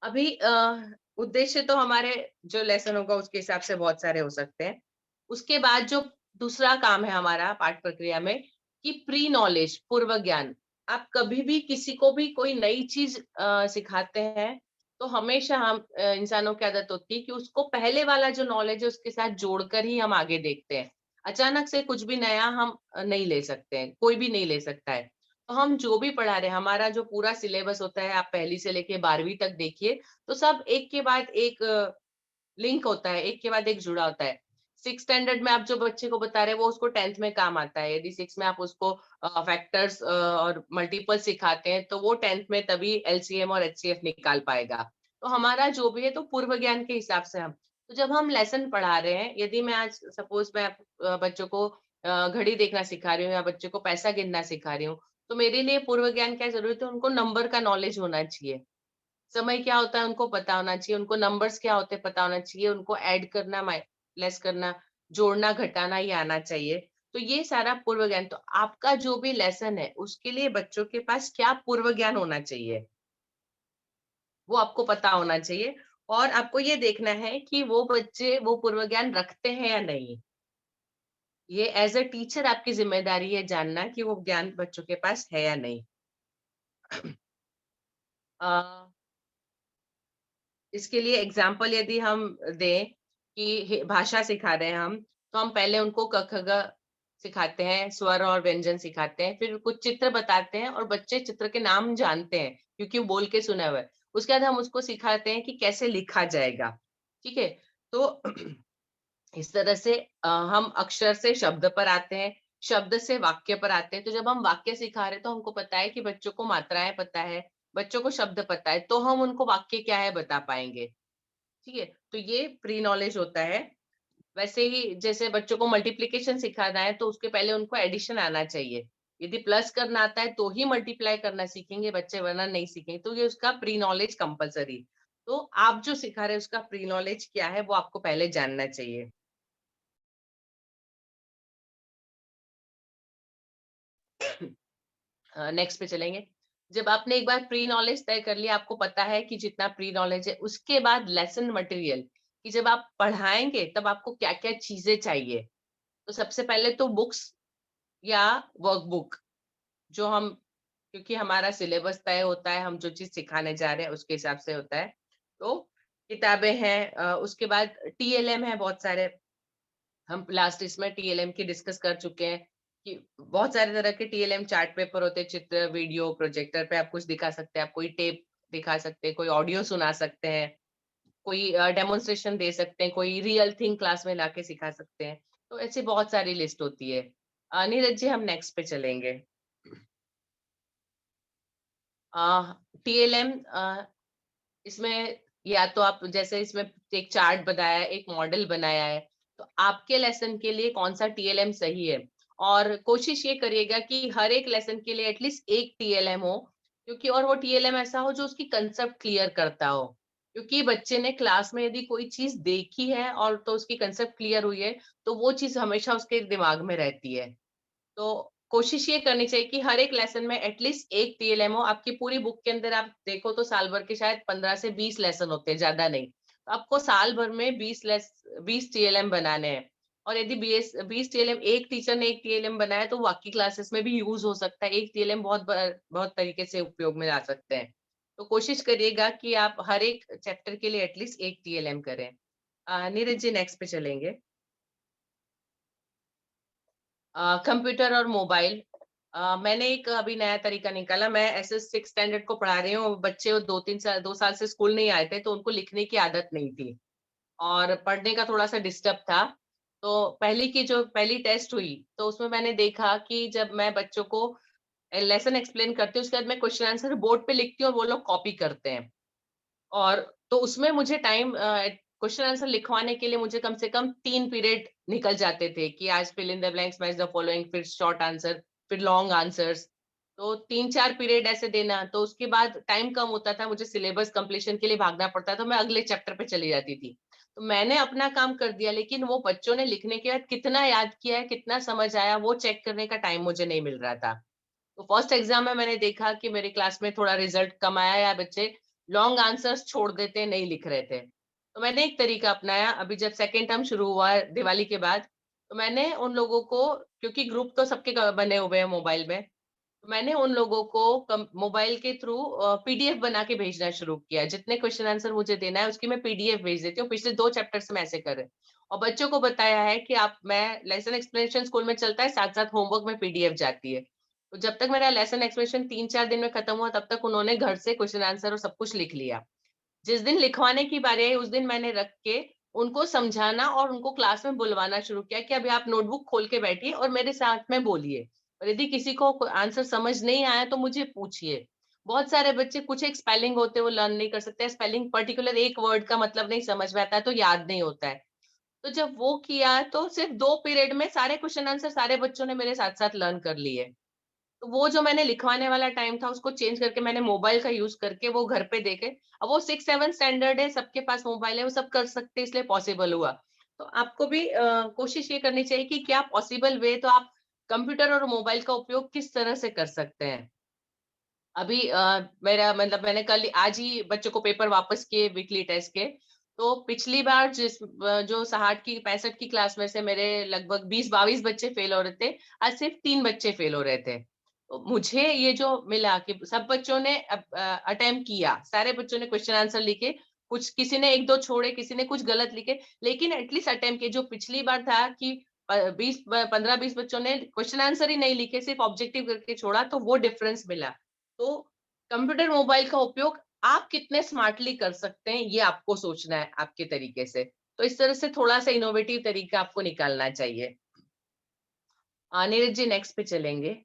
अभी उद्देश्य तो हमारे जो लेसन होगा उसके हिसाब से बहुत सारे हो सकते हैं। उसके बाद जो दूसरा काम है हमारा पाठ प्रक्रिया में कि प्री नॉलेज, पूर्व ज्ञान। आप कभी भी किसी को भी कोई नई चीज सिखाते हैं तो हमेशा हम इंसानों की आदत होती है कि उसको पहले वाला जो नॉलेज है उसके साथ जोड़कर ही हम आगे देखते हैं। अचानक से कुछ भी नया हम नहीं ले सकते हैं, कोई भी नहीं ले सकता है। तो हम जो भी पढ़ा रहे हैं, हमारा जो पूरा सिलेबस होता है, आप पहली से लेके 12वीं तक देखिए, तो सब एक के बाद एक लिंक होता है, एक के बाद एक जुड़ा होता है। 6 स्टैंडर्ड में आप जो बच्चे को बता रहे हैं वो उसको 10th में काम आता है। यदि 6 में आप उसको फैक्टर्स और मल्टीपल सिखाते हैं तो वो 10th में तभी एलसीएम और एचसीएफ निकाल पाएगा। तो हमारा जो भी है तो पूर्व ज्ञान के हिसाब से हम, तो जब हम लेसन पढ़ा रहे हैं, यदि मैं आज सपोज मैं बच्चों को घड़ी देखना सिखा रही हूँ या बच्चों को पैसा गिनना सिखा रही हूँ, तो मेरे लिए पूर्व ज्ञान क्या जरूरत है, उनको नंबर का नॉलेज होना चाहिए, समय क्या होता है उनको पता होना चाहिए, उनको नंबर्स क्या होते हैं पता होना चाहिए, उनको ऐड करना, लेस करना, जोड़ना, घटाना ये आना चाहिए। तो ये सारा पूर्व ज्ञान। तो आपका जो भी लेसन है उसके लिए बच्चों के पास क्या पूर्व ज्ञान होना चाहिए वो आपको पता होना चाहिए, और आपको ये देखना है कि वो बच्चे वो पूर्व ज्ञान रखते हैं या नहीं। ये एज अ टीचर आपकी जिम्मेदारी है जानना कि वो ज्ञान बच्चों के पास है या नहीं। इसके लिए एग्जाम्पल यदि हम दें कि भाषा सिखा रहे हैं हम, तो हम पहले उनको क ख ग सिखाते हैं, स्वर और व्यंजन सिखाते हैं, फिर कुछ चित्र बताते हैं और बच्चे चित्र के नाम जानते हैं क्योंकि वो बोल के सुना हुआ है। उसके बाद हम उसको सिखाते हैं कि कैसे लिखा जाएगा। ठीक है, तो इस तरह से हम अक्षर से शब्द पर आते हैं, शब्द से वाक्य पर आते हैं। तो जब हम वाक्य सिखा रहे हैं तो हमको पता है कि बच्चों को मात्राएं पता है, बच्चों को शब्द पता है, तो हम उनको वाक्य क्या है बता पाएंगे। ठीक है, तो ये प्री नॉलेज होता है। वैसे ही जैसे बच्चों को मल्टीप्लिकेशन सिखाना है तो उसके पहले उनको एडिशन आना चाहिए। यदि प्लस करना आता है तो ही मल्टीप्लाई करना सीखेंगे बच्चे, वरना नहीं सीखेंगे। तो ये उसका प्री नॉलेज कंपलसरी। तो आप जो सिखा रहे हैं उसका प्री नॉलेज क्या है वो आपको पहले जानना चाहिए। नेक्स्ट पे चलेंगे। जब आपने एक बार प्री नॉलेज तय कर लिया, आपको पता है कि जितना प्री नॉलेज है, उसके बाद लेसन मटेरियल कि जब आप पढ़ाएंगे तब आपको क्या क्या चीजें चाहिए। तो सबसे पहले तो बुक्स या वर्कबुक, जो हम, क्योंकि हमारा सिलेबस तय होता है, हम जो चीज सिखाने जा रहे हैं उसके हिसाब से होता है। तो किताबें हैं, उसके बाद टीएलएम है बहुत सारे। हम लास्ट इसमें टीएलएम की डिस्कस कर चुके हैं कि बहुत सारे तरह के टीएलएम चार्ट पेपर होते हैं, चित्र, वीडियो, प्रोजेक्टर पे आप कुछ दिखा सकते हैं, आप कोई टेप दिखा सकते हैं, कोई ऑडियो सुना सकते हैं, कोई डेमोन्स्ट्रेशन दे सकते हैं, कोई रियल थिंग क्लास में लाके सिखा सकते हैं। तो ऐसी बहुत सारी लिस्ट होती है। नीरज जी हम नेक्स्ट पे चलेंगे। टीएलएम इसमें या तो आप जैसे इसमें एक चार्ट बनाया है, एक मॉडल बनाया है, तो आपके लेसन के लिए कौन सा टीएलएम सही है। और कोशिश ये करिएगा कि हर एक लेसन के लिए एटलीस्ट एक टीएलएम हो, क्योंकि और वो टीएलएम ऐसा हो जो उसकी कंसेप्ट क्लियर करता हो। क्योंकि बच्चे ने क्लास में यदि कोई चीज देखी है और तो उसकी कंसेप्ट क्लियर हुई है, तो वो चीज हमेशा उसके दिमाग में रहती है। तो कोशिश ये करनी चाहिए कि हर एक लेसन में एटलीस्ट एक टीएलएम हो। आपकी पूरी बुक के अंदर आप देखो तो साल भर के शायद 15 से 20 लेसन होते हैं, ज्यादा नहीं। तो आपको साल भर में 20 टीएलएम बनाने हैं। और यदि 20 टीएलएम एक टीचर ने एक टीएलएम बनाया तो बाकी क्लासेस में भी यूज हो सकता है। एक टीएलएम बहुत तरीके से उपयोग में ला सकते हैं। तो कोशिश करिएगा कि आप हर एक चैप्टर के लिए एटलीस्ट एक टीएलएम करें। नीरज जी नेक्स्ट पे चलेंगे। कंप्यूटर और मोबाइल। मैंने एक अभी नया तरीका निकाला। मैं ऐसे 6 स्टैंडर्ड को पढ़ा रही हूँ, बच्चे 2 साल से स्कूल नहीं आए थे, तो उनको लिखने की आदत नहीं थी और पढ़ने का थोड़ा सा डिस्टर्ब था। तो पहली टेस्ट हुई तो उसमें मैंने देखा कि जब मैं बच्चों को लेसन एक्सप्लेन करती हूँ उसके बाद मैं क्वेश्चन आंसर बोर्ड पे लिखती हूँ और वो लोग कॉपी करते हैं। और तो उसमें मुझे टाइम क्वेश्चन आंसर लिखवाने के लिए मुझे कम से कम 3 पीरियड निकल जाते थे कि आज fill in the blanks, match the following, फिर शॉर्ट आंसर, फिर लॉन्ग आंसर्स। तो 3-4 पीरियड ऐसे देना, तो उसके बाद टाइम कम होता था, मुझे सिलेबस कंप्लीशन के लिए भागना पड़ता था, तो मैं अगले चैप्टर पे चली जाती थी। तो मैंने अपना काम कर दिया, लेकिन वो बच्चों ने लिखने के बाद कितना याद किया है, कितना समझ आया, वो चेक करने का टाइम मुझे नहीं मिल रहा था। तो फर्स्ट एग्जाम में मैंने देखा कि मेरी क्लास में थोड़ा रिजल्ट कम आया, या बच्चे लॉन्ग आंसर्स छोड़ देते, नहीं लिख रहे थे। तो मैंने एक तरीका अपनाया, अभी जब सेकेंड टर्म शुरू हुआ है दिवाली के बाद, तो मैंने उन लोगों को, क्योंकि ग्रुप तो सबके बने हुए हैं मोबाइल में, तो मैंने उन लोगों को मोबाइल के थ्रू पीडीएफ बना के भेजना शुरू किया। जितने क्वेश्चन आंसर मुझे देना है उसकी मैं पीडीएफ भेज देती हूँ। पिछले 2 चैप्टर्स में ऐसे कर रहे हैं, और बच्चों को बताया है कि आप, मैं लेसन एक्सप्लेनेशन स्कूल में चलता है, साथ साथ होमवर्क में पीडीएफ जाती है। तो जब तक मेरा लेसन एक्सप्लेनेशन 3-4 दिन में खत्म हुआ, तब तक उन्होंने घर से क्वेश्चन आंसर और सब कुछ लिख लिया। जिस दिन लिखवाने की बारी आई, उस दिन मैंने रख के उनको समझाना और उनको क्लास में बुलवाना शुरू किया कि अभी आप नोटबुक खोल के बैठिए और मेरे साथ में बोलिए, और यदि किसी को आंसर समझ नहीं आया तो मुझे पूछिए। बहुत सारे बच्चे, कुछ एक स्पेलिंग होते हैं वो लर्न नहीं कर सकते, स्पेलिंग पर्टिकुलर एक वर्ड का मतलब नहीं समझ में आता है तो याद नहीं होता है। तो जब वो किया तो सिर्फ 2 पीरियड में सारे क्वेश्चन आंसर सारे बच्चों ने मेरे साथ साथ लर्न कर लिए। तो वो जो मैंने लिखवाने वाला टाइम था उसको चेंज करके मैंने मोबाइल का यूज करके वो घर पे देखे। अब वो 6-7 स्टैंडर्ड है, सबके पास मोबाइल है, वो सब कर सकते हैं, इसलिए पॉसिबल हुआ। तो आपको भी कोशिश ये करनी चाहिए कि क्या पॉसिबल वे, तो आप कंप्यूटर और मोबाइल का उपयोग किस तरह से कर सकते हैं। अभी मेरा मतलब, मैंने कल आज ही बच्चों को पेपर वापस किए वीकली टेस्ट के। तो पिछली बार जो 60 की 65 की क्लास में से मेरे लगभग 20-22 बच्चे फेल हो रहे थे, आज सिर्फ 3 बच्चे फेल हो रहे थे। तो मुझे ये जो मिला कि सब बच्चों ने अटेम्प्ट किया, सारे बच्चों ने क्वेश्चन आंसर लिखे, कुछ किसी ने 1-2 छोड़े, किसी ने कुछ गलत लिखे, लेकिन एटलीस्ट अटेम्प्ट किए। जो पिछली बार था कि 15-20 बच्चों ने क्वेश्चन आंसर ही नहीं लिखे, सिर्फ ऑब्जेक्टिव करके छोड़ा, तो वो डिफरेंस मिला। तो कंप्यूटर मोबाइल का उपयोग आप कितने स्मार्टली कर सकते हैं, ये आपको सोचना है आपके तरीके से। तो इस तरह से थोड़ा सा इनोवेटिव तरीका आपको निकालना चाहिए। नीरज जी नेक्स्ट पे चलेंगे।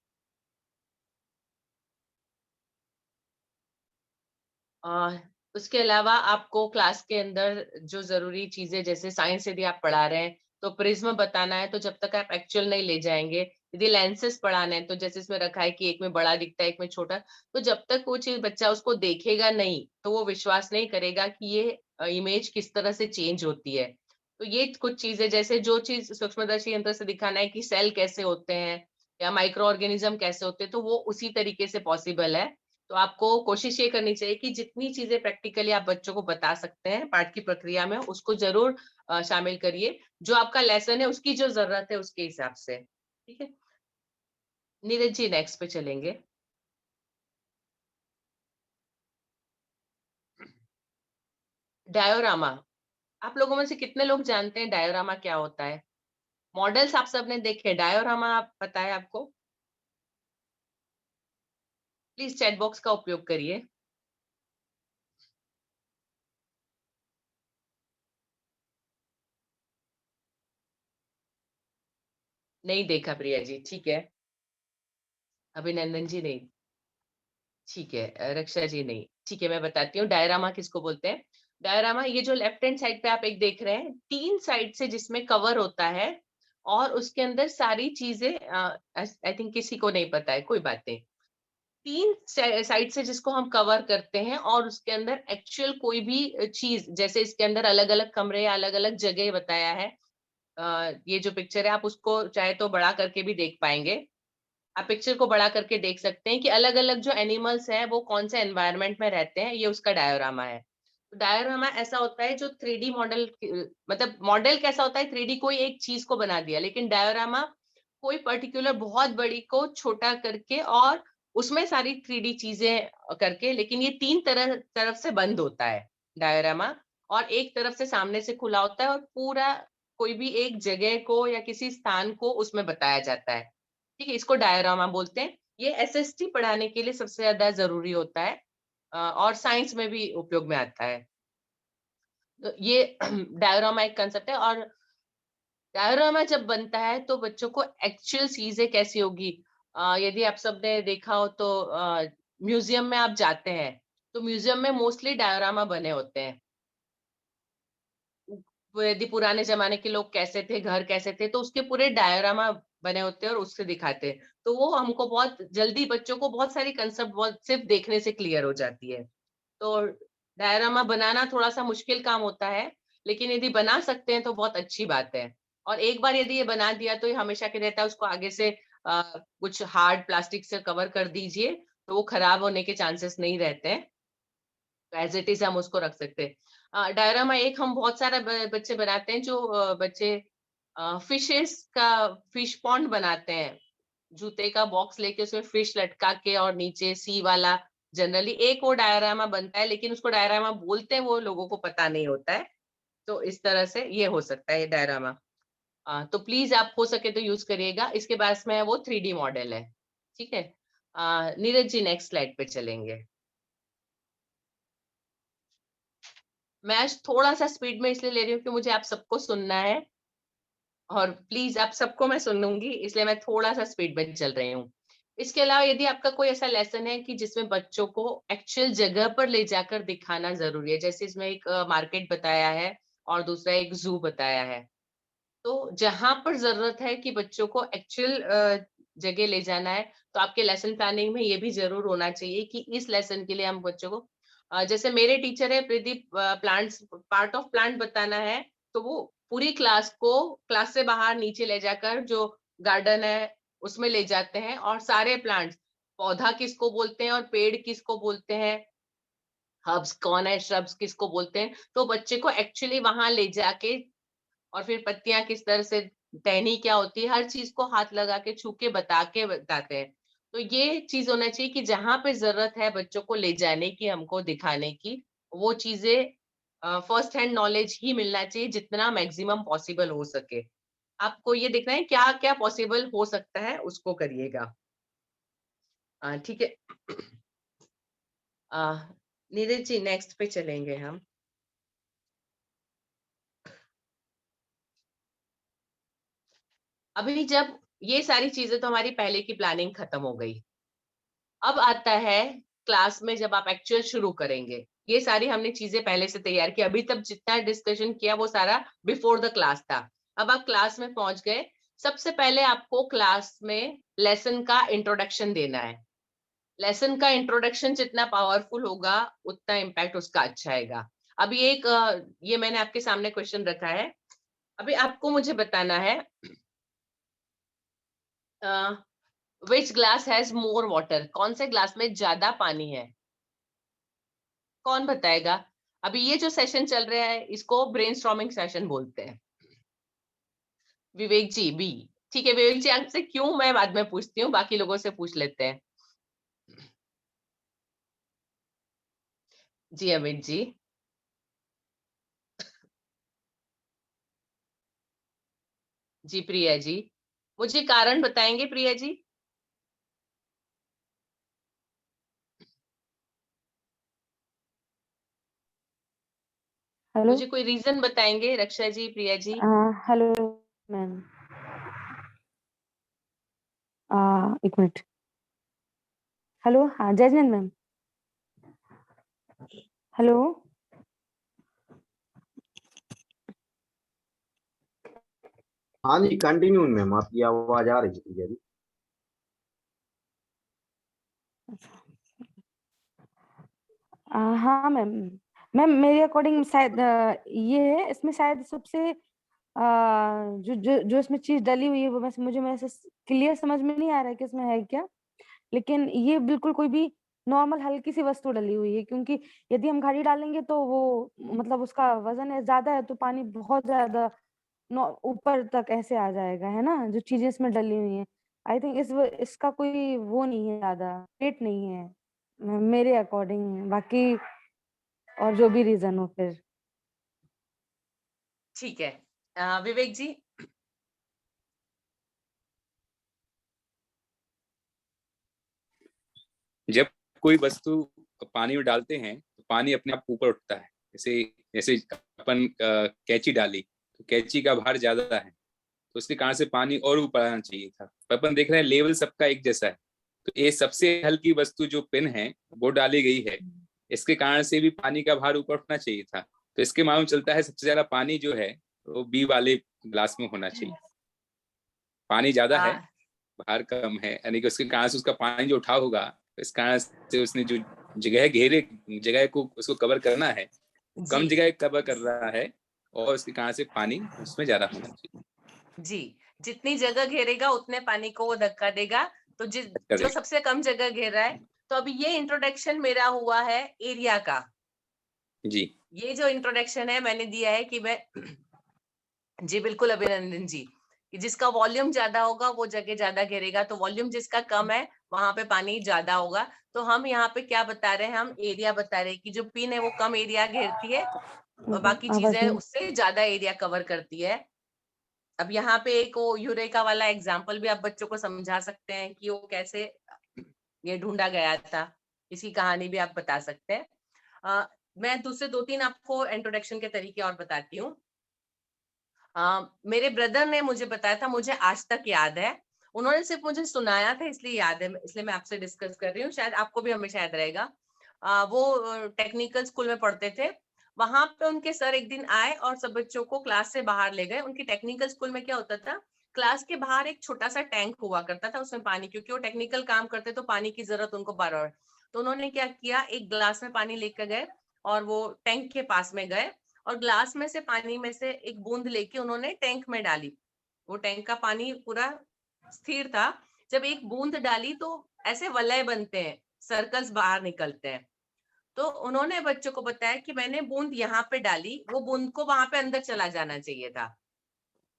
आ, उसके अलावा आपको क्लास के अंदर जो जरूरी चीजें, जैसे साइंस यदि आप पढ़ा रहे हैं तो प्रिज्म बताना है, तो जब तक आप एक्चुअल नहीं ले जाएंगे। यदि लेंसेस पढ़ाने हैं तो जैसे इसमें रखा है कि एक में बड़ा दिखता है एक में छोटा, तो जब तक वो चीज बच्चा उसको देखेगा नहीं तो वो विश्वास नहीं करेगा कि ये इमेज किस तरह से चेंज होती है। तो ये कुछ चीजें, जैसे जो चीज सूक्ष्मदर्शी यंत्र से दिखाना है कि सेल कैसे होते हैं या माइक्रो ऑर्गेनिज्म कैसे होते हैं, तो वो उसी तरीके से पॉसिबल है। तो आपको कोशिश ये करनी चाहिए कि जितनी चीजें प्रैक्टिकली आप बच्चों को बता सकते हैं पाठ की प्रक्रिया में, उसको जरूर शामिल करिए, जो आपका लेसन है उसकी जो जरूरत है उसके हिसाब से। ठीक है, नीरज जी नेक्स्ट पे चलेंगे। डायोरामा, आप लोगों में से कितने लोग जानते हैं डायोरामा क्या होता है? मॉडल्स आप सबने देखे, डायोरामा आप पता है आपको? प्लीज चैट बॉक्स का उपयोग करिए। नहीं देखा प्रिया जी, ठीक है। अभिनंदन जी नहीं, ठीक है। रक्षा जी नहीं, ठीक है, मैं बताती हूँ डायरामा किसको बोलते हैं। डायरामा, ये जो लेफ्ट हैंड साइड पे आप एक देख रहे हैं, 3 साइड से जिसमें कवर होता है और उसके अंदर सारी चीजें, आई थिंक किसी को नहीं पता है, कोई बात नहीं। 3 साइड से जिसको हम कवर करते हैं और उसके अंदर एक्चुअल कोई भी चीज, जैसे इसके अंदर अलग अलग कमरे या अलग अलग जगह बताया है। ये जो पिक्चर है आप उसको चाहे तो बड़ा करके भी देख पाएंगे। आप पिक्चर को बड़ा करके देख सकते हैं कि अलग अलग जो एनिमल्स हैं वो कौन से एनवायरनमेंट में रहते हैं, ये उसका डायोरामा है। तो डायोरामा ऐसा होता है जो 3D मॉडल, मतलब मॉडल कैसा होता है, 3D कोई एक चीज को बना दिया, लेकिन डायोरामा कोई पर्टिकुलर बहुत बड़ी को छोटा करके और उसमें सारी 3D चीजें करके, लेकिन ये 3 तरफ से बंद होता है डायोरामा, और एक तरफ से सामने से खुला होता है, और पूरा कोई भी एक जगह को या किसी स्थान को उसमें बताया जाता है। ठीक है, इसको डायोरामा बोलते हैं। ये एसएसटी पढ़ाने के लिए सबसे ज्यादा जरूरी होता है, और साइंस में भी उपयोग में आता है। तो ये डायोरामा एक कंसेप्ट है, और डायोरामा जब बनता है तो बच्चों को एक्चुअल चीजें कैसी होगी, यदि आप सबने देखा हो तो म्यूजियम में आप जाते हैं तो म्यूजियम में मोस्टली डायोरामा बने होते हैं। यदि पुराने जमाने के लोग कैसे थे, घर कैसे थे, तो उसके पूरे डायग्रामा बने होते हैं और उससे दिखाते हैं। तो वो हमको बहुत जल्दी, बच्चों को बहुत सारी कंसेप्ट बहुत सिर्फ देखने से क्लियर हो जाती है। तो डायग्रामा बनाना थोड़ा सा मुश्किल काम होता है, लेकिन यदि बना सकते हैं तो बहुत अच्छी बात है। और एक बार यदि ये बना दिया तो ये हमेशा के रहता है, उसको आगे से कुछ हार्ड प्लास्टिक से कवर कर दीजिए, तो वो खराब होने के चांसेस नहीं रहते हैं। एज इट इज हम उसको रख सकते हैं। डायरामा एक हम बहुत सारा बच्चे बनाते हैं, जो बच्चे फिशेस का फिश पॉन्ड बनाते हैं, जूते का बॉक्स लेके उसमें फिश लटका के और नीचे सी वाला, जनरली एक वो डायरामा बनता है, लेकिन उसको डायरामा बोलते हैं, वो लोगों को पता नहीं होता है। तो इस तरह से ये हो सकता है डायरामा। तो प्लीज आप हो सके तो यूज करिएगा। इसके बाद में वो 3D मॉडल है। ठीक है, नीरज जी नेक्स्ट स्लाइड पे चलेंगे। मैं आज थोड़ा सा स्पीड में इसलिए ले रही हूँ कि मुझे आप सबको सुनना है, और प्लीज आप सबको मैं सुनूंगी, इसलिए मैं थोड़ा सा स्पीड में चल रही हूँ। इसके अलावा यदि आपका कोई ऐसा लेसन है कि जिसमें बच्चों को एक्चुअल जगह पर ले जाकर दिखाना जरूरी है, जैसे इसमें एक मार्केट बताया है और दूसरा एक जू बताया है, तो जहां पर जरूरत है कि बच्चों को एक्चुअल जगह ले जाना है, तो आपके लेसन प्लानिंग में ये भी जरूर होना चाहिए कि इस लेसन के लिए हम बच्चों को जैसे मेरे टीचर है Pradeep, plants part of plant बताना है, तो वो पूरी क्लास को क्लास से बाहर नीचे ले जाकर जो गार्डन है उसमें ले जाते हैं, और सारे प्लांट्स, पौधा किसको बोलते हैं और पेड़ किसको बोलते हैं, हर्ब्स कौन है, श्रब्स किसको बोलते हैं, तो बच्चे को एक्चुअली वहां ले जाके, और फिर पत्तियां किस तरह से, टहनी क्या होती है, हर चीज को हाथ लगा के छू के बताते हैं। तो ये चीज होना चाहिए कि जहां पे जरूरत है बच्चों को ले जाने की, हमको दिखाने की, वो चीजें फर्स्ट हैंड नॉलेज ही मिलना चाहिए, जितना मैक्सिमम पॉसिबल हो सके। आपको ये देखना है क्या क्या पॉसिबल हो सकता है, उसको करिएगा। ठीक है, नीरज जी नेक्स्ट पे चलेंगे हम। अभी जब ये सारी चीजें तो हमारी पहले की प्लानिंग खत्म हो गई, अब आता है क्लास में जब आप एक्चुअल शुरू करेंगे। ये सारी हमने चीजें पहले से तैयार की, अभी तक जितना डिस्कशन किया वो सारा बिफोर द क्लास था। अब आप क्लास में पहुंच गए, सबसे पहले आपको क्लास में लेसन का इंट्रोडक्शन देना है। लेसन का इंट्रोडक्शन जितना पावरफुल होगा, उतना इम्पैक्ट उसका अच्छा आएगा। अभी ये मैंने आपके सामने क्वेश्चन रखा है, अभी आपको मुझे बताना है विच ग्लास हैज मोर वाटर, कौन से ग्लास में ज्यादा पानी है, कौन बताएगा। अभी ये जो सेशन चल रहा है इसको ब्रेनस्टॉर्मिंग सेशन बोलते हैं। विवेक जी बी, ठीक है विवेक जी, आपसे क्यों मैं बाद में पूछती हूँ, बाकी लोगों से पूछ लेते हैं। जी अमित जी। जी प्रिया जी, मुझे कारण बताएंगे प्रिया जी। हेलो, मुझे कोई रीजन बताएंगे रक्षा जी, प्रिया जी। हेलो मैम, एक मिनट। हेलो, हाँ जैस्मिन मैम, हेलो। हाँ जी कंटिन्यू मैम, आपकी आवाज आ रही है प्रिया जी। हाँ मैम, मैम मेरे अकॉर्डिंग शायद ये है, इसमें शायद सबसे जो जो जो इसमें चीज डली हुई है वो बस मुझे मैं क्लियर समझ में नहीं आ रहा है कि इसमें है क्या, लेकिन ये बिल्कुल कोई भी नॉर्मल हल्की सी वस्तु डली हुई है, क्योंकि यदि हम घड़ी डालेंगे तो वो मतलब उसका वजन है ज्यादा है, तो पानी बहुत ज्यादा ऊपर तक ऐसे आ जाएगा, है ना, जो चीजें इसमें डली हुई हैं। आई थिंक इसका कोई वो नहीं है, ज्यादा वेट नहीं है मेरे अकॉर्डिंग, बाकी और जो भी रीजन हो फिर। ठीक है, विवेक जी। जब कोई वस्तु पानी में डालते हैं तो पानी अपने आप ऊपर उठता है। जैसे जैसे अपन कैंची डाली तो कैंची का भार ज्यादा है, तो उसके कारण से पानी और ऊपर आना चाहिए था। अपन देख रहे हैं लेवल सबका एक जैसा है, तो ये सबसे हल्की वस्तु जो पेन है वो डाली गई है, इसके कारण से भी पानी का भार ऊपर उठना चाहिए था। तो इसके मालूम चलता है सबसे ज्यादा पानी जो है तो बी वाले ग्लास में होना चाहिए। पानी ज्यादा है, भार कम है, यानी कि उसके कारण से उसका पानी जो उठाव होगा, इस कारण से उसने जो जगह को उसको कवर करना है, कम जगह कवर कर रहा है, और उसके कारण से पानी उसमें ज्यादा होना चाहिए। जी, जितनी जगह घेरेगा उतने पानी को वो धक्का देगा। तो जो सबसे कम जगह घेर रहा है, तो अभी ये इंट्रोडक्शन मेरा हुआ है एरिया का। जी, ये जो इंट्रोडक्शन है मैंने दिया है कि मैं जी बिल्कुल अभिनंदन जी, कि जिसका वॉल्यूम ज्यादा होगा वो जगह ज्यादा घेरेगा, तो वॉल्यूम जिसका कम है वहां पे पानी ज्यादा होगा। तो हम यहाँ पे क्या बता रहे हैं, हम एरिया बता रहे हैं कि जो पिन है वो कम एरिया घेरती है और बाकी चीजें उससे ज्यादा एरिया कवर करती है। अब यहाँ पे एक वो यूरेका वाला एग्जाम्पल भी आप बच्चों को समझा सकते हैं कि वो कैसे ये ढूंढा गया था, इसकी कहानी भी आप बता सकते हैं। मैं दूसरे 2-3 आपको इंट्रोडक्शन के तरीके और बताती हूँ। मेरे ब्रदर ने मुझे बताया था, मुझे आज तक याद है, उन्होंने सिर्फ मुझे सुनाया था इसलिए याद है, इसलिए मैं आपसे डिस्कस कर रही हूँ, शायद आपको भी हमेशा याद रहेगा। वो टेक्निकल स्कूल में पढ़ते थे, वहां पे उनके सर एक दिन आए और सब बच्चों को क्लास से बाहर ले गए। उनकी टेक्निकल स्कूल में क्या होता था, क्लास के बाहर एक छोटा सा टैंक हुआ करता था, उसमें पानी, क्योंकि वो टेक्निकल काम करते तो पानी की जरूरत उनको बार बार। तो उन्होंने क्या किया, एक ग्लास में पानी लेकर गए और वो टैंक के पास में गए और ग्लास में से पानी में से एक बूंद लेके उन्होंने टैंक में डाली। वो टैंक का पानी पूरा स्थिर था, जब एक बूंद डाली तो ऐसे वलय बनते हैं, सर्कल्स बाहर निकलते हैं। तो उन्होंने बच्चों को बताया कि मैंने बूंद यहाँ पे डाली, वो बूंद को वहां पे अंदर चला जाना चाहिए था।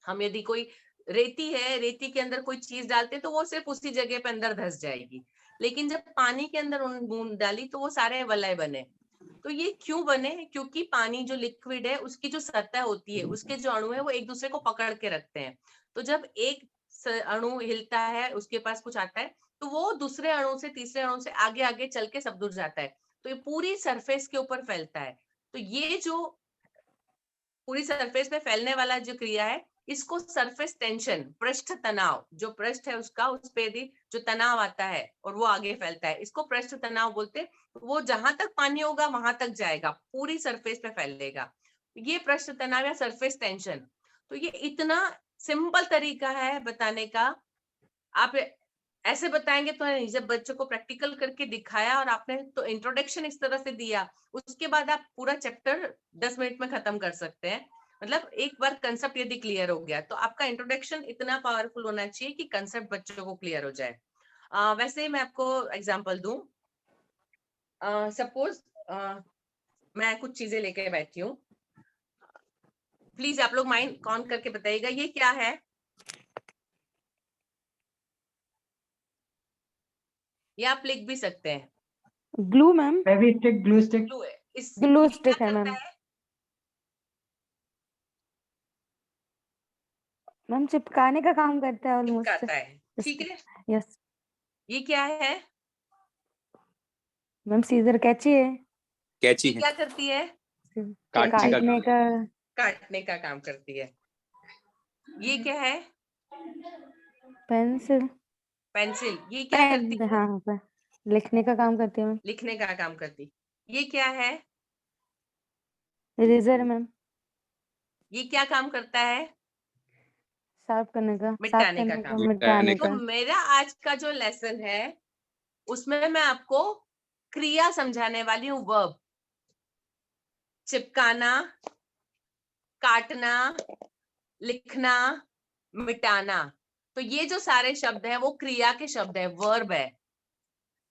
हम यदि कोई रेती है, रेती के अंदर कोई चीज डालते तो वो सिर्फ उसी जगह पे अंदर धस जाएगी, लेकिन जब पानी के अंदर उन बूंद डाली तो वो सारे वलय बने। तो ये क्यों बने, क्योंकि पानी जो लिक्विड है उसकी जो सतह होती है, उसके जो अणु है वो एक दूसरे को पकड़ के रखते हैं। तो जब एक अणु हिलता है, उसके पास कुछ आता है, तो वो दूसरे अणु से तीसरे अणु से आगे आगे चल के सब दूर जाता है, तो ये पूरी सरफेस के ऊपर फैलता है। तो ये जो पूरी सरफेस पे फैलने वाला जो क्रिया है, इसको सरफेस टेंशन, पृष्ठ तनाव, जो पृष्ठ है उसका, उस पे भी जो तनाव आता है और वो आगे फैलता है, इसको पृष्ठ तनाव बोलते हैं। वो जहां तक पानी होगा वहां तक जाएगा, पूरी सरफेस पे फैलेगा, ये पृष्ठ तनाव या सरफेस टेंशन। तो ये इतना सिंपल तरीका है बताने का, आप ऐसे बताएंगे तो नहीं, जब बच्चों को प्रैक्टिकल करके दिखाया और आपने तो इंट्रोडक्शन इस तरह से दिया, उसके बाद आप पूरा चैप्टर 10 मिनट में खत्म कर सकते हैं। मतलब एक बार कंसेप्ट यदि क्लियर हो गया तो आपका इंट्रोडक्शन इतना पावरफुल होना चाहिए कि कंसेप्ट बच्चों को क्लियर हो जाए। वैसे ही मैं आपको एग्जांपल दूं, सपोज मैं कुछ चीजें लेके बैठी हूँ, प्लीज आप लोग माइंड कॉन करके बताइएगा ये क्या है। ये आप लिख भी सकते हैं, glue ma'am, Fevistick, glue stick, glue है, इस ग्लू ये स्टिक क्या है करता मैम। है? मैम चिपकाने का काम करता है ऑलमोस्ट। चिपकाता है, ठीक है। यस ये क्या है? मैम, सीजर कैची है। कैची ये है, क्या करती है? काटने का काटने का काम करती है। ये क्या है? Pencil, pencil. ये क्या करती पेन, है? हाँ हाँ, लिखने का काम करती है मैम। लिखने का काम करती। ये क्या है? इरेजर मैम, ये क्या काम करता है? साफ करने का, साफ मिटाने का करने का, काम। मिटाने तो का। मेरा आज का जो लेसन है उसमें मैं आपको क्रिया समझाने वाली हूँ, वर्ब। चिपकाना, काटना, लिखना, मिटाना, तो ये जो सारे शब्द हैं वो क्रिया के शब्द है, वर्ब है।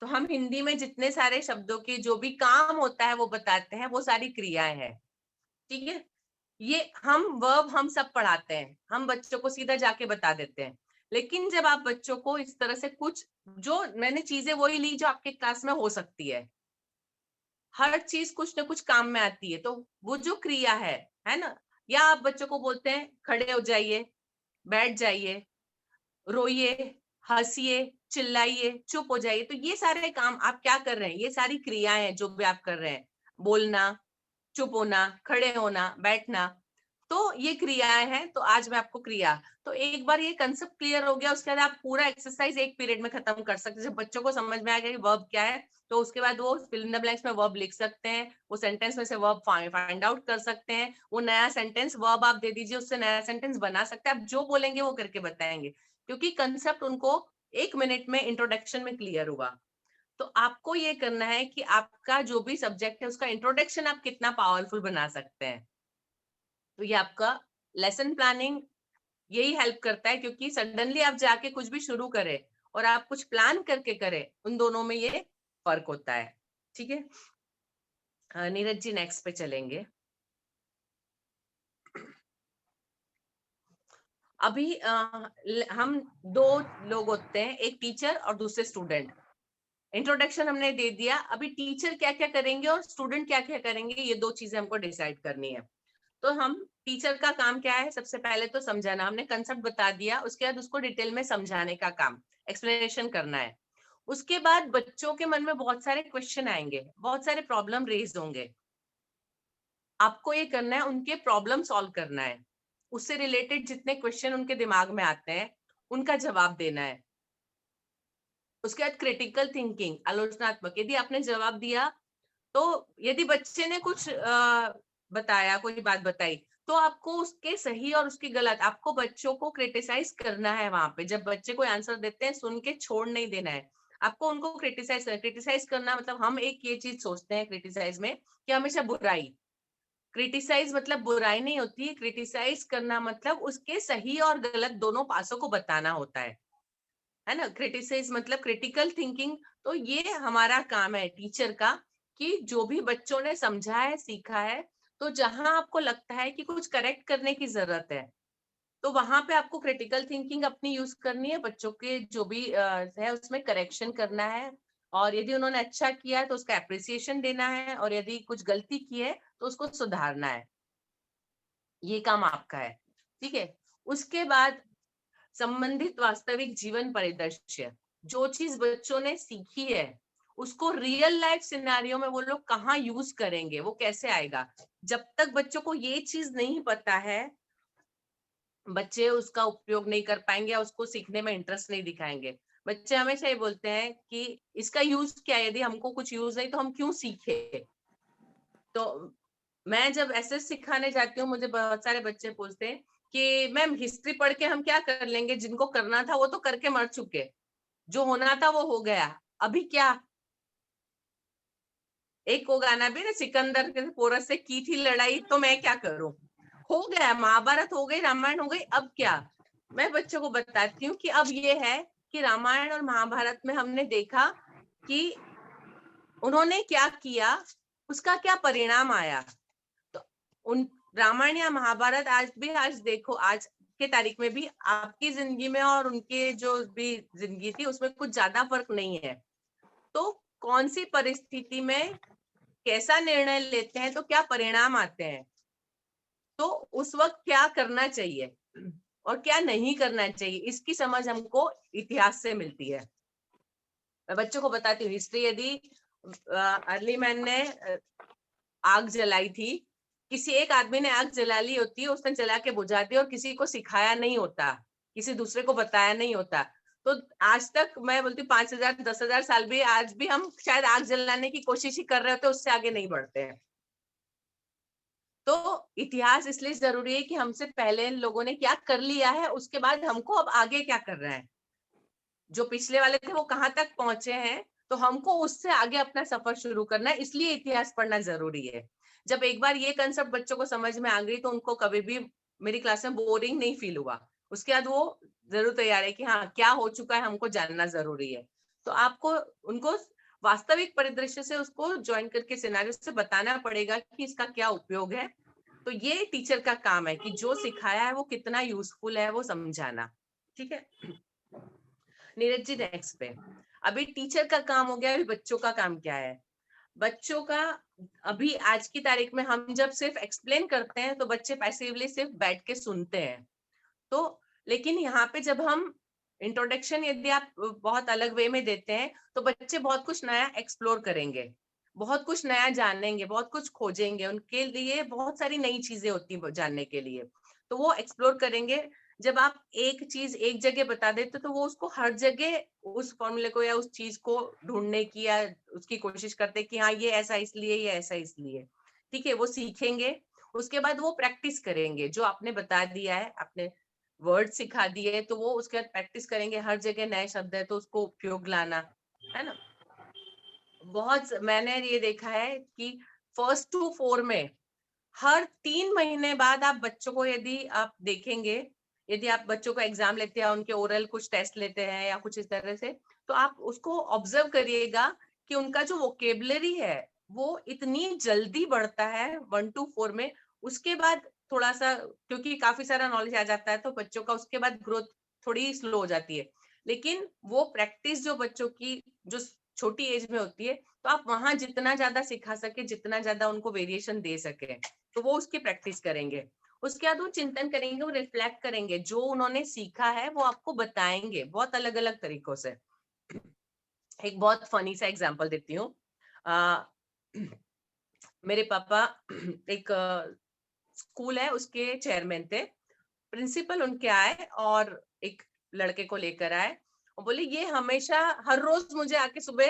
तो हम हिंदी में जितने सारे शब्दों के जो भी काम होता है वो बताते हैं, वो सारी क्रियाएं हैं, ठीक है। ये हम वर्ब हम सब पढ़ाते हैं, हम बच्चों को सीधा जाके बता देते हैं, लेकिन जब आप बच्चों को इस तरह से कुछ, जो मैंने चीजें वही ली जो आपके क्लास में हो सकती है, हर चीज कुछ ना कुछ काम में आती है, तो वो जो क्रिया है ना, या आप बच्चों को बोलते हैं खड़े हो जाइए, बैठ जाइए, रोइए, हंसिए, चिल्लाइए, चुप हो जाइए, तो ये सारे काम आप क्या कर रहे हैं, ये सारी क्रियाएं हैं जो भी आप कर रहे हैं, बोलना, चुप होना, खड़े होना, बैठना। तो ये क्रियाएं हैं। तो आज मैं आपको क्रिया, तो एक बार ये कंसेप्ट क्लियर हो गया, उसके बाद आप पूरा एक्सरसाइज एक पीरियड में खत्म कर सकते हैं। जब बच्चों को समझ में आ गया कि वर्ब क्या है, तो उसके बाद वो फिल इन द ब्लैंक्स में वर्ब लिख सकते हैं, वो सेंटेंस में से वर्ब फाइंड आउट कर सकते हैं, वो नया सेंटेंस वर्ब आप दे दीजिए, उससे नया सेंटेंस बना सकते हैं। आप जो बोलेंगे वो करके बताएंगे, क्योंकि कंसेप्ट उनको 1 मिनट में इंट्रोडक्शन में क्लियर हुआ। तो आपको ये करना है कि आपका जो भी सब्जेक्ट है उसका इंट्रोडक्शन आप कितना पावरफुल बना सकते हैं। तो ये आपका लेसन प्लानिंग यही हेल्प करता है, क्योंकि सडनली आप जाके कुछ भी शुरू करें और आप कुछ प्लान करके करें, उन दोनों में ये फर्क होता है। ठीक है, नीरज जी नेक्स्ट पे चलेंगे। अभी हम 2 लोग होते हैं, एक टीचर और दूसरे स्टूडेंट। इंट्रोडक्शन हमने दे दिया, अभी टीचर क्या क्या करेंगे और स्टूडेंट क्या क्या करेंगे, ये 2 चीजें हमको डिसाइड करनी है। तो हम टीचर का काम क्या है, सबसे पहले तो समझाना, हमने कंसेप्ट बता दिया, उसके बाद उसको डिटेल में समझाने का काम, एक्सप्लेनेशन करना है। उसके बाद बच्चों के मन में बहुत सारे क्वेश्चन आएंगे, बहुत सारे प्रॉब्लम रेज होंगे, आपको ये करना है उनके प्रॉब्लम सॉल्व करना है, उससे रिलेटेड जितने क्वेश्चन उनके दिमाग में आते हैं उनका जवाब देना है। उसके बाद क्रिटिकल थिंकिंग, आलोचनात्मक, यदि आपने जवाब दिया तो यदि बच्चे ने कुछ बताया, कोई बात बताई, तो आपको उसके सही और उसकी गलत, आपको बच्चों को क्रिटिसाइज करना है। वहां पे जब बच्चे कोई आंसर देते हैं, सुन के छोड़ नहीं देना है, आपको उनको क्रिटिसाइज करना। मतलब हम एक ये चीज सोचते हैं क्रिटिसाइज में कि हमेशा बुराई, क्रिटिसाइज मतलब बुराई नहीं होती, क्रिटिसाइज करना मतलब उसके सही और गलत दोनों पासों को बताना होता है ना। क्रिटिसाइज मतलब क्रिटिकल थिंकिंग। तो ये हमारा काम है टीचर का, कि जो भी बच्चों ने समझा है, सीखा है, तो जहां आपको लगता है कि कुछ करेक्ट करने की जरूरत है, तो वहां पे आपको क्रिटिकल थिंकिंग अपनी यूज करनी है, बच्चों के जो भी है उसमें करेक्शन करना है। और यदि उन्होंने अच्छा किया है तो उसका एप्रिसिएशन देना है, और यदि कुछ गलती की है तो उसको सुधारना है। ये काम आपका है। ठीक है, उसके बाद संबंधित वास्तविक जीवन परिदृश्य, जो चीज बच्चों ने सीखी है उसको रियल लाइफ सिनेरियो में वो लोग कहाँ यूज करेंगे, वो कैसे आएगा। जब तक बच्चों को ये चीज नहीं पता है, बच्चे उसका उपयोग नहीं कर पाएंगे या उसको सीखने में इंटरेस्ट नहीं दिखाएंगे। बच्चे हमेशा ये बोलते हैं कि इसका यूज क्या है, यदि हमको कुछ यूज नहीं तो हम क्यों सीखे। तो मैं जब ऐसे सिखाने जाती हूँ, मुझे बहुत सारे बच्चे पूछते हैं कि मैम हिस्ट्री पढ़ के हम क्या कर लेंगे, जिनको करना था वो तो करके मर चुके, जो होना था वो हो गया, अभी क्या। एक वो गाना भी ना, सिकंदर के पोरस से की थी लड़ाई तो मैं क्या करूं, हो गया, महाभारत हो गई, रामायण हो गई, अब क्या। मैं बच्चों को बताती हूँ कि अब ये है कि रामायण और महाभारत में हमने देखा कि उन्होंने क्या किया, उसका क्या परिणाम आया। तो उन रामायण या महाभारत आज देखो, आज के तारीख में भी आपकी जिंदगी में और उनके जो भी जिंदगी थी उसमें कुछ ज्यादा फर्क नहीं है। तो कौन सी परिस्थिति में कैसा निर्णय लेते हैं तो क्या परिणाम आते हैं, तो उस वक्त क्या करना चाहिए और क्या नहीं करना चाहिए, इसकी समझ हमको इतिहास से मिलती है। मैं बच्चों को बताती हूँ हिस्ट्री, यदि अर्ली मैन ने आग जलाई थी, किसी एक आदमी ने आग जला ली होती है, उसने जला के बुझा दी और किसी को सिखाया नहीं होता, किसी दूसरे को बताया नहीं होता, तो आज तक मैं बोलती हूँ 5,000 10,000 साल भी आज भी हम शायद आग जलाने की कोशिश ही कर रहे होते, उससे आगे नहीं बढ़ते हैं। तो इतिहास इसलिए जरूरी है कि हमसे पहले लोगों ने क्या कर लिया है, उसके बाद हमको अब आगे क्या करना है। जो पिछले वाले थे वो कहाँ तक पहुंचे हैं, तो हमको उससे आगे अपना सफर शुरू करना है, इसलिए इतिहास पढ़ना जरूरी है। जब एक बार ये कंसेप्ट बच्चों को समझ में आ गई तो उनको कभी भी मेरी क्लास में बोरिंग नहीं फील हुआ, उसके बाद वो जरूर तैयार है कि हाँ क्या हो चुका है हमको जानना जरूरी है। तो आपको उनको वास्तविक परिदृश्य से उसको ज्वाइन करके सिनेरियो से बताना पड़ेगा कि इसका क्या उपयोग है। तो ये टीचर का काम है कि जो सिखाया है वो कितना यूजफुल है वो समझाना। ठीक है नीरज जी नेक्स्ट पे। अभी टीचर का काम हो गया, अभी बच्चों का काम क्या है। बच्चों का अभी आज की तारीख में हम जब सिर्फ एक्सप्लेन करते हैं तो बच्चे पैसिवली सिर्फ बैठ के सुनते हैं। तो लेकिन यहाँ पे जब हम इंट्रोडक्शन यदि आप बहुत अलग वे में देते हैं तो बच्चे बहुत कुछ नया एक्सप्लोर करेंगे। बहुत कुछ नया जानेंगे, बहुत कुछ खोजेंगे, उनके लिए बहुत सारी नई चीजें होती हैं जानने के लिए, तो वो एक्सप्लोर करेंगे। जब आप एक चीज एक जगह बता देते तो वो उसको हर जगह उस फॉर्मूले को या उस चीज को ढूंढने की या उसकी कोशिश करते कि हाँ ये ऐसा इसलिए, ये ऐसा इसलिए, ठीक है। वो सीखेंगे, उसके बाद वो प्रैक्टिस करेंगे, जो आपने बता दिया है, आपने वर्ड सिखा दिए, तो वो उसके बाद प्रैक्टिस करेंगे, हर जगह नए शब्द है तो उसको उपयोग लाना, है ना। बहुत मैंने ये देखा है कि 1st to 4 में हर 3 महीने बाद आप बच्चों को, यदि आप देखेंगे, यदि आप बच्चों को एग्जाम लेते हैं, उनके ओरल कुछ टेस्ट लेते हैं या कुछ इस तरह से, तो आप उसको ऑब्जर्व करिएगा कि उनका जो वोकेबलरी है वो इतनी जल्दी बढ़ता है 1 to 4 में। उसके बाद थोड़ा सा, क्योंकि काफी सारा नॉलेज आ जाता है तो बच्चों का उसके बाद ग्रोथ थोड़ी स्लो हो जाती है, लेकिन वो प्रैक्टिस जो बच्चों की जो छोटी एज में होती है, तो आप वहां जितना ज्यादा सिखा सके, जितना ज्यादा उनको वेरिएशन दे सके, तो वो उसकी प्रैक्टिस करेंगे। उसके बाद वो चिंतन करेंगे, वो रिफ्लेक्ट करेंगे, जो उन्होंने सीखा है वो आपको बताएंगे बहुत अलग अलग तरीकों से। एक बहुत फनी सा एग्जांपल देती हूँ। मेरे पापा एक स्कूल है उसके चेयरमैन थे। प्रिंसिपल उनके आए और एक लड़के को लेकर आए और बोले ये हमेशा हर रोज मुझे आके सुबह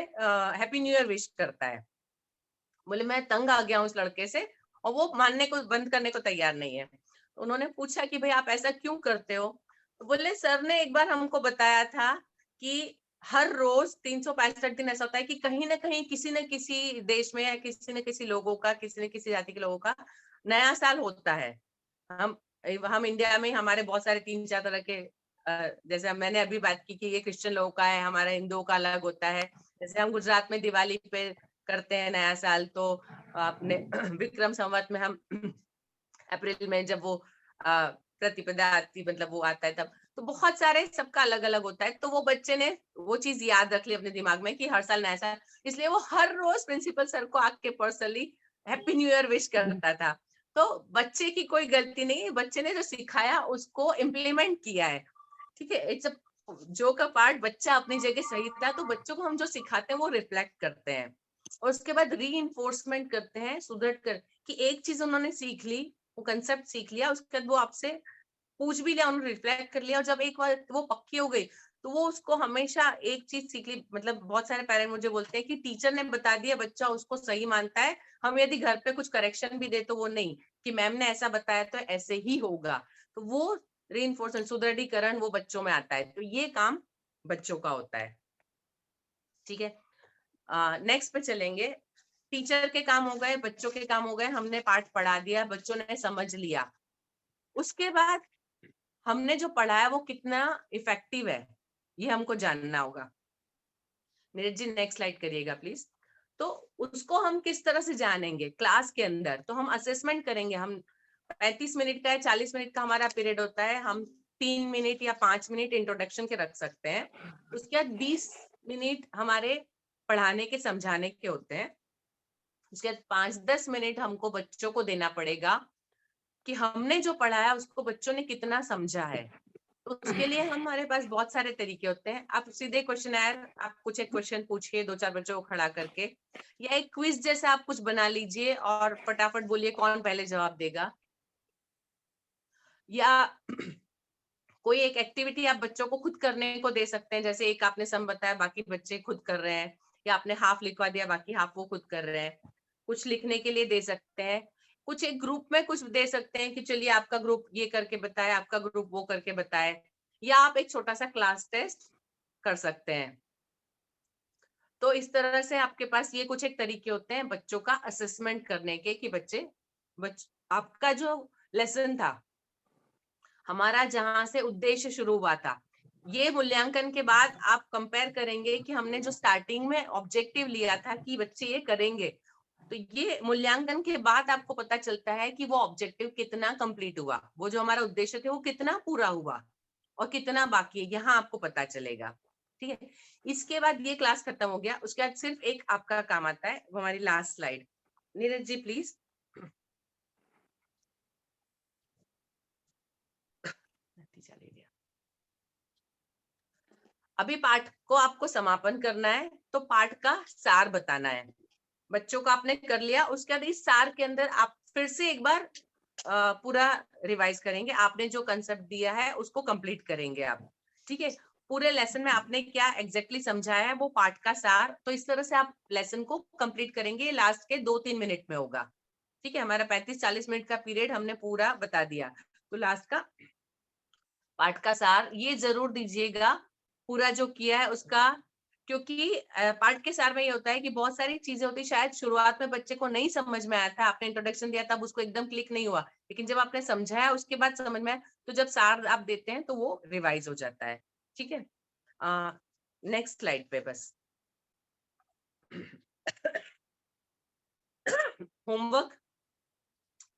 हैप्पी न्यू ईयर विश करता है। बोले मैं तंग आ गया हूँ इस लड़के से, और वो मानने को, बंद करने को तैयार नहीं है। उन्होंने पूछा कि भाई आप ऐसा क्यों करते हो, तो बोले सर ने एक बार हमको बताया था कि हर रोज 365 दिन ऐसा होता है कि कहीं ना कहीं किसी न किसी देश में या किसी न किसी लोगों का, किसी न किसी जाति के लोगों का नया साल होता है। हम इंडिया में हमारे बहुत सारे 3-4 तरह के, जैसे मैंने अभी बात की कि ये क्रिश्चियन लोगों का है, हमारा हिंदुओं का अलग होता है। जैसे हम गुजरात में दिवाली पे करते हैं नया साल, तो अपने विक्रम संवत में हम अप्रैल में जब वो प्रतिपदा आती, मतलब वो आता है तब, तो बहुत सारे सबका अलग अलग होता है। तो वो बच्चे ने वो चीज याद रख ली अपने दिमाग में कि हर साल नया साल, इसलिए वो हर रोज प्रिंसिपल सर को आके personally happy new year wish करता था। तो बच्चे की कोई गलती नहीं, बच्चे ने जो सिखाया उसको इम्प्लीमेंट किया है, ठीक है। इट्स जो का पार्ट, बच्चा अपनी जगह सही था, तो बच्चों को हम जो सिखाते हैं वो रिफ्लेक्ट करते हैं और उसके बाद री इन्फोर्समेंट करते हैं, सुदृढ़ कर, कि एक चीज उन्होंने सीख ली, वो कंसेप्ट सीख लिया, उसके बाद वो आपसे पूछ भी लिया, उन्होंने रिफ्लेक्ट कर लिया, और जब एक बार वो पक्की हो गई तो वो उसको हमेशा एक चीज सीख ली। मतलब बहुत सारे पेरेंट मुझे बोलते हैं कि टीचर ने बता दिया, बच्चा उसको सही मानता है, हम यदि घर पे कुछ करेक्शन भी दे तो वो नहीं कि मैम ने ऐसा बताया तो ऐसे ही होगा। तो वो रीइंफोर्समेंट, सुदृढ़ीकरण वो बच्चों में आता है, तो ये काम बच्चों का होता है, ठीक है। नेक्स्ट पे चलेंगे। टीचर के काम हो गए, बच्चों के काम हो गए, हमने पाठ पढ़ा दिया, बच्चों ने समझ लिया। उसके बाद हमने जो पढ़ा है वो कितना इफेक्टिव है, ये हमको जानना होगा। नीरज जी नेक्स्ट स्लाइड करिएगा प्लीज। तो उसको हम किस तरह से जानेंगे क्लास के अंदर, तो हम असेसमेंट करेंगे। हम 35 मिनट का है, 40 मिनट का हमारा पीरियड होता है, हम 3 मिनट या 5 मिनट इंट्रोडक्शन के रख सकते हैं। उसके बाद 20 मिनट हमारे पढ़ाने के, समझाने के होते हैं। उसके बाद 5-10 मिनट हमको बच्चों को देना पड़ेगा कि हमने जो पढ़ाया उसको बच्चों ने कितना समझा है। तो उसके लिए हमारे पास बहुत सारे तरीके होते हैं। आप सीधे क्वेश्चनर, आप कुछ एक क्वेश्चन पूछिए 2-4 बच्चों को खड़ा करके, या एक क्विज जैसा आप कुछ बना लीजिए और फटाफट बोलिए कौन पहले जवाब देगा। या कोई एक एक्टिविटी आप बच्चों को खुद करने को दे सकते हैं, जैसे एक आपने सम बताया, बाकी बच्चे खुद कर रहे हैं, या आपने हाफ लिखवा दिया, बाकी हाफ वो खुद कर रहे हैं। कुछ लिखने के लिए दे सकते हैं, कुछ एक ग्रुप में कुछ दे सकते हैं कि चलिए आपका ग्रुप ये करके बताए, आपका ग्रुप वो करके बताए, या आप एक छोटा सा क्लास टेस्ट कर सकते हैं। तो इस तरह से आपके पास ये कुछ एक तरीके होते हैं बच्चों का असेसमेंट करने के, कि आपका जो लेसन था, हमारा जहां से उद्देश्य शुरू हुआ था, ये मूल्यांकन के बाद आप कंपेयर करेंगे कि हमने जो स्टार्टिंग में ऑब्जेक्टिव लिया था कि बच्चे ये करेंगे, तो ये मूल्यांकन के बाद आपको पता चलता है कि वो ऑब्जेक्टिव कितना कंप्लीट हुआ, वो जो हमारा उद्देश्य थे वो कितना पूरा हुआ और कितना बाकी है, यहाँ आपको पता चलेगा, ठीक है। इसके बाद ये क्लास खत्म हो गया। उसके बाद सिर्फ एक आपका काम आता है, वो हमारी last slide. Neeraj ji please. अभी पाठ को आपको समापन करना है, तो पाठ का सार बताना है। बच्चों का आपने कर लिया, उसके बाद इस सार के अंदर आप फिर से एक बार पूरा रिवाइज करेंगे, आपने जो कंसेप्ट दिया है उसको कंप्लीट करेंगे आप, ठीक है। पूरे लेसन में आपने क्या एग्जैक्टली समझाया है वो पाठ का सार, तो इस तरह से आप लेसन को कंप्लीट करेंगे, लास्ट के 2-3 मिनट में होगा, ठीक है। हमारा 35-40 मिनट का पीरियड हमने पूरा बता दिया, तो लास्ट का पाठ का सार ये जरूर दीजिएगा पूरा जो किया है उसका, क्योंकि पाठ के सार में ये होता है कि बहुत सारी चीजें होती है, शायद शुरुआत में बच्चे को नहीं समझ में आया था, आपने इंट्रोडक्शन दिया तब उसको एकदम क्लिक नहीं हुआ, लेकिन जब आपने समझाया उसके बाद समझ में आया, तो जब सार आप देते हैं तो वो रिवाइज हो जाता है, ठीक है। नेक्स्ट स्लाइड पे बस होमवर्क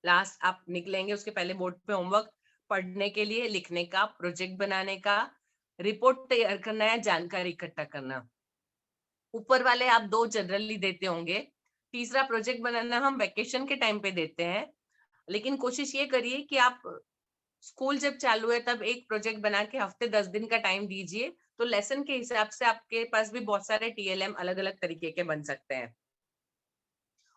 लास्ट आप निकलेंगे उसके पहले बोर्ड पे होमवर्क पढ़ने के लिए, लिखने का, प्रोजेक्ट बनाने का, रिपोर्ट तैयार करना है, जानकारी इकट्ठा करना। ऊपर वाले आप 2 जनरली देते होंगे, तीसरा प्रोजेक्ट बनाना हम वेकेशन के टाइम पे देते हैं, लेकिन कोशिश ये करिए कि आप स्कूल जब चालू है तब एक प्रोजेक्ट बना के हफ्ते 10 दिन का टाइम दीजिए, तो लेसन के हिसाब से आपके पास भी बहुत सारे TLM अलग अलग तरीके के बन सकते हैं।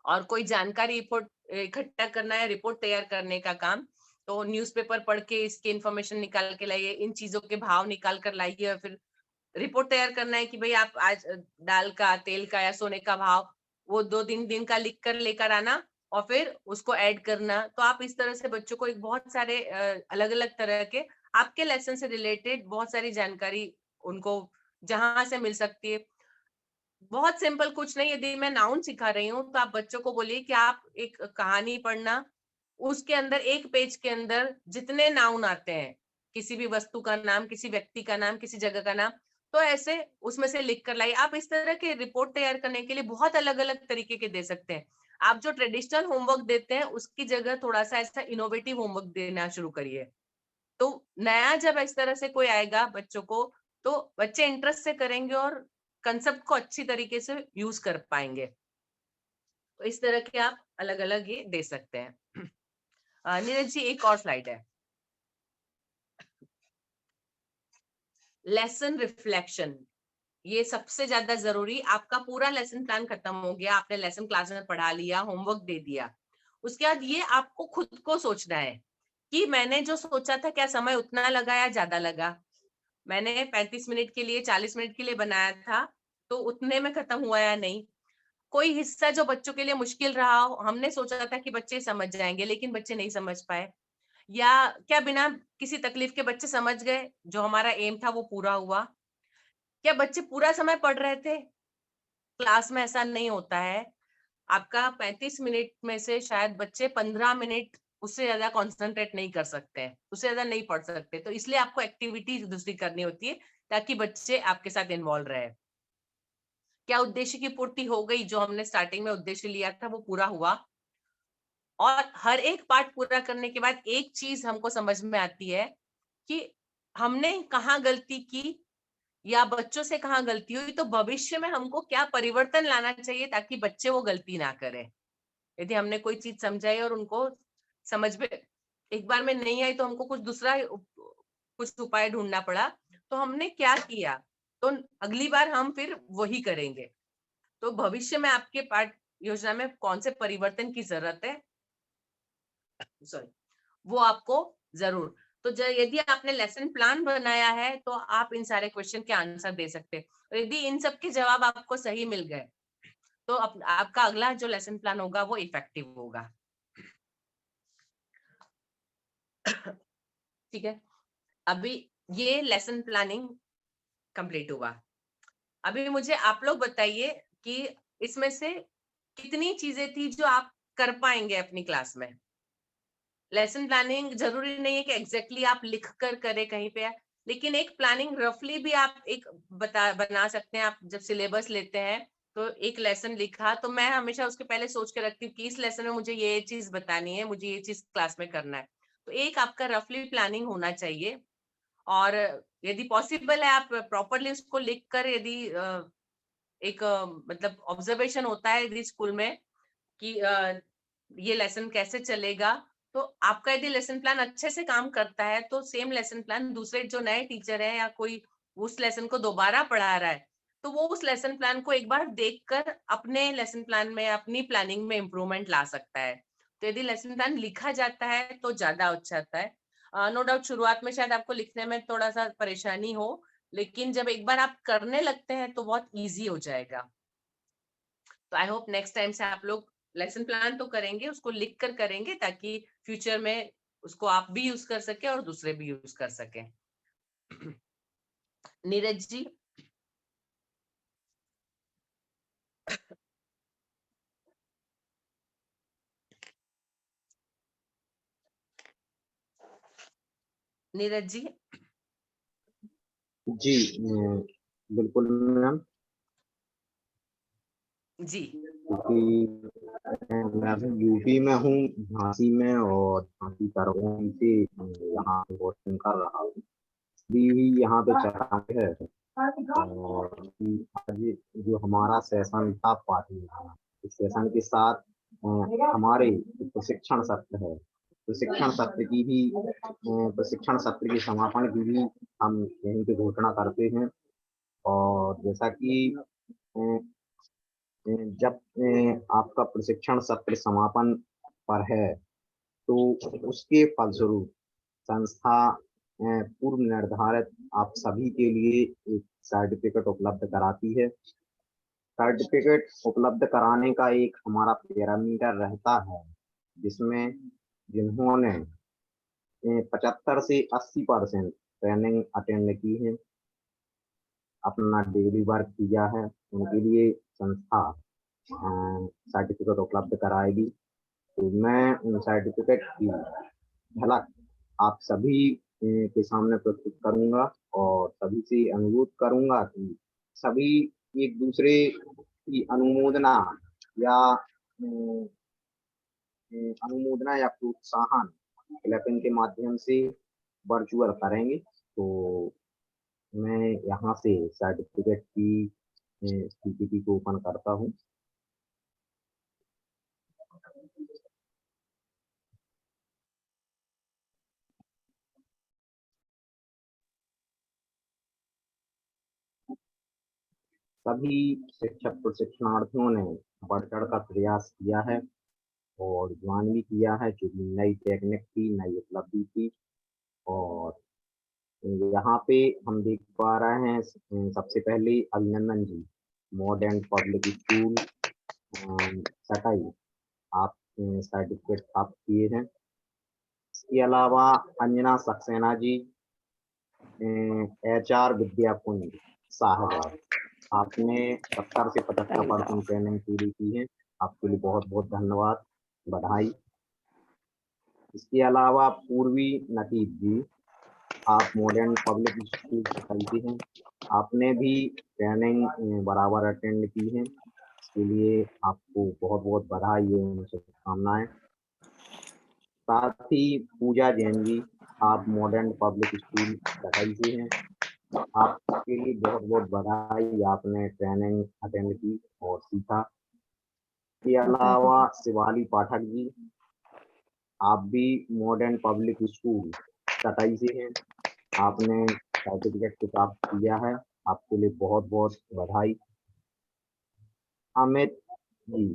और कोई जानकारी इकट्ठा करना है, रिपोर्ट तैयार करने का काम, तो न्यूज़पेपर पढ़ के इसकी इंफॉर्मेशन निकाल के लाइए, इन चीजों के भाव निकाल कर लाइए, और फिर रिपोर्ट तैयार करना है कि भाई आप आज दाल का, तेल का या सोने का भाव वो 2-3 दिन का लिख कर लेकर आना और फिर उसको ऐड करना। तो आप इस तरह से बच्चों को एक बहुत सारे अलग अलग तरह के आपके लेसन से रिलेटेड बहुत सारी जानकारी उनको जहां से मिल सकती है। बहुत सिंपल कुछ नहीं, यदि मैं नाउन सिखा रही हूँ तो आप बच्चों को बोलिए कि आप एक कहानी पढ़ना, उसके अंदर एक पेज के अंदर जितने नाउन आते हैं, किसी भी वस्तु का नाम, किसी व्यक्ति का नाम, किसी जगह का नाम, तो ऐसे उसमें से लिख कर लाइए। आप इस तरह के रिपोर्ट तैयार करने के लिए बहुत अलग अलग तरीके के दे सकते हैं। आप जो ट्रेडिशनल होमवर्क देते हैं उसकी जगह थोड़ा सा ऐसा इनोवेटिव होमवर्क देना शुरू करिए, तो नया जब इस तरह से कोई आएगा बच्चों को, तो बच्चे इंटरेस्ट से करेंगे और कंसेप्ट को अच्छी तरीके से यूज कर पाएंगे। तो इस तरह के आप अलग अलग ये दे सकते हैं। नीरज जी एक और स्लाइड है, लेसन रिफ्लेक्शन, ये सबसे ज्यादा जरूरी। आपका पूरा लेसन प्लान खत्म हो गया, आपने लेसन क्लास में पढ़ा लिया, होमवर्क दे दिया, उसके बाद ये आपको खुद को सोचना है कि मैंने जो सोचा था क्या समय उतना लगा या ज्यादा लगा। मैंने 35 मिनट के लिए, 40 मिनट के लिए बनाया था, तो उतने में खत्म हुआ या नहीं। कोई हिस्सा जो बच्चों के लिए मुश्किल रहा हो, हमने सोचा था कि बच्चे समझ जाएंगे लेकिन बच्चे नहीं समझ पाए, या क्या बिना किसी तकलीफ के बच्चे समझ गए, जो हमारा एम था वो पूरा हुआ। क्या बच्चे पूरा समय पढ़ रहे थे? क्लास में ऐसा नहीं होता है। आपका 35 मिनट में से शायद बच्चे 15 मिनट उससे ज्यादा कंसंट्रेट नहीं कर सकते हैं, उससे ज्यादा नहीं पढ़ सकते, तो इसलिए आपको एक्टिविटी दूसरी करनी होती है ताकि बच्चे आपके साथ इन्वॉल्व रहे। क्या उद्देश्य की पूर्ति हो गई? जो हमने स्टार्टिंग में उद्देश्य लिया था वो पूरा हुआ। और हर एक पार्ट पूरा करने के बाद एक चीज हमको समझ में आती है कि हमने कहाँ गलती की या बच्चों से कहाँ गलती हुई, तो भविष्य में हमको क्या परिवर्तन लाना चाहिए ताकि बच्चे वो गलती ना करें। यदि हमने कोई चीज समझाई और उनको समझ में एक बार में नहीं आई, तो हमको कुछ दूसरा कुछ उपाय ढूंढना पड़ा, तो हमने क्या किया, तो अगली बार हम फिर वही करेंगे। तो भविष्य में आपके पाठ योजना में कौन से परिवर्तन की जरूरत है, सॉरी, वो आपको जरूर। तो यदि आपने लेसन प्लान बनाया है तो आप इन सारे क्वेश्चन के आंसर दे सकते हैं, और यदि इन सब के जवाब आपको सही मिल गए तो आपका अगला जो लेसन प्लान होगा वो इफेक्टिव होगा। ठीक है, अभी ये लेसन प्लानिंग कंप्लीट हुआ। अभी मुझे आप लोग बताइए कि इसमें से कितनी चीजें थी जो आप कर पाएंगे अपनी क्लास में। लेसन प्लानिंग जरूरी नहीं है कि एग्जैक्टली आप लिख कर करें कहीं पे, लेकिन एक प्लानिंग रफली भी आप एक बना सकते हैं। आप जब सिलेबस लेते हैं तो एक लेसन लिखा, तो मैं हमेशा उसके पहले सोच के रखती हूँ कि इस लेसन में मुझे ये चीज बतानी है, मुझे ये चीज क्लास में करना है। तो एक आपका रफली प्लानिंग होना चाहिए, और यदि पॉसिबल है आप प्रॉपरली उसको लिख कर, यदि एक मतलब ऑब्जर्वेशन होता है यदि स्कूल में कि ये लेसन कैसे चलेगा, तो आपका यदि लेसन प्लान अच्छे से काम करता है तो सेम लेसन प्लान दूसरे जो नए टीचर है या कोई उस लेसन को दोबारा पढ़ा रहा है, तो वो उस लेसन प्लान को एक बार देखकर अपने लेसन प्लान में, अपनी प्लानिंग में इम्प्रूवमेंट ला सकता है। तो यदि लेसन प्लान लिखा जाता है तो ज्यादा अच्छा आता है। नो डाउट शुरुआत में शायद आपको लिखने में थोड़ा सा परेशानी हो, लेकिन जब एक बार आप करने लगते हैं तो बहुत इजी हो जाएगा। तो आई होप नेक्स्ट टाइम से आप लोग लेसन प्लान तो करेंगे, उसको लिख कर करेंगे, ताकि फ्यूचर में उसको आप भी यूज कर सके और दूसरे भी यूज कर सके। नीरज जी। नीरज जी। जी बिल्कुल मैम। जी। क्योंकि मैं यूपी में हूँ, झांसी में, और झांसी तरगोन से यहाँ पे कोचिंग कर रहा हूँ। भी यहाँ पे चला है। और आज जो हमारा सेशन था पार्टी, इस सेशन के साथ हमारे प्रशिक्षण सत्र है, प्रशिक्षण सत्र की भी प्रशिक्षण सत्र के समापन की भी हम यहीं पे घोषणा करते हैं। और जैसा कि जब आपका प्रशिक्षण सत्र समापन पर है तो उसके फलस्वरूप संस्था पूर्व निर्धारित आप सभी के लिए एक सर्टिफिकेट उपलब्ध कराती है। सर्टिफिकेट उपलब्ध कराने का एक हमारा पैरामीटर रहता है, जिसमें जिन्होंने 75 से 80% ट्रेनिंग अटेंड की है, अपना डेली वर्क किया है, उनके लिए संस्था सर्टिफिकेट उपलब्ध कराएगी। तो मैं उन सर्टिफिकेट की झलक आप सभी के सामने प्रस्तुत करूंगा और सभी से अनुरोध करूंगा कि सभी एक दूसरे की अनुमोदना या प्रोत्साहन क्लैपिंग के माध्यम से वर्चुअल करेंगे। तो मैं यहाँ से सर्टिफिकेट की पीपीटी को ओपन करता हूँ। सभी शिक्षक प्रशिक्षणार्थियों ने बढ़ चढ़ का प्रयास किया है और ज्वाइन भी किया है, क्योंकि नई टेक्निक थी, नई उपलब्धि थी। और यहाँ पे हम देख पा रहे हैं सबसे पहले अभिनंदन जी, मॉडर्न पब्लिक स्कूल सटाई, आप सर्टिफिकेट प्राप्त किए हैं। इसके अलावा अंजना सक्सेना जी, HR विद्याकुंज साहबाद, आपने 70 से 75% ट्रेनिंग पूरी की है, आपके लिए बहुत बहुत धन्यवाद, बधाई। इसके अलावा पूर्वी नकीब जी, आप मॉडर्न पब्लिक स्कूल सटाई के हैं, आपने भी ट्रेनिंग बराबर अटेंड की है, इसके लिए आपको बहुत बहुत बधाई एवं शुभकामनाएं। साथ ही पूजा जैन जी, आप मॉडर्न पब्लिक स्कूल सटाई से हैं, आपके लिए बहुत बहुत बधाई, आपने ट्रेनिंग अटेंड की और सीखा। इसके अलावा शिवाली पाठक जी, आप भी मॉडर्न पब्लिक स्कूल सटाई से हैं, आपने सर्टिफिकेट को प्राप्त किया है, आपके लिए बहुत बहुत बधाई। अमित जी,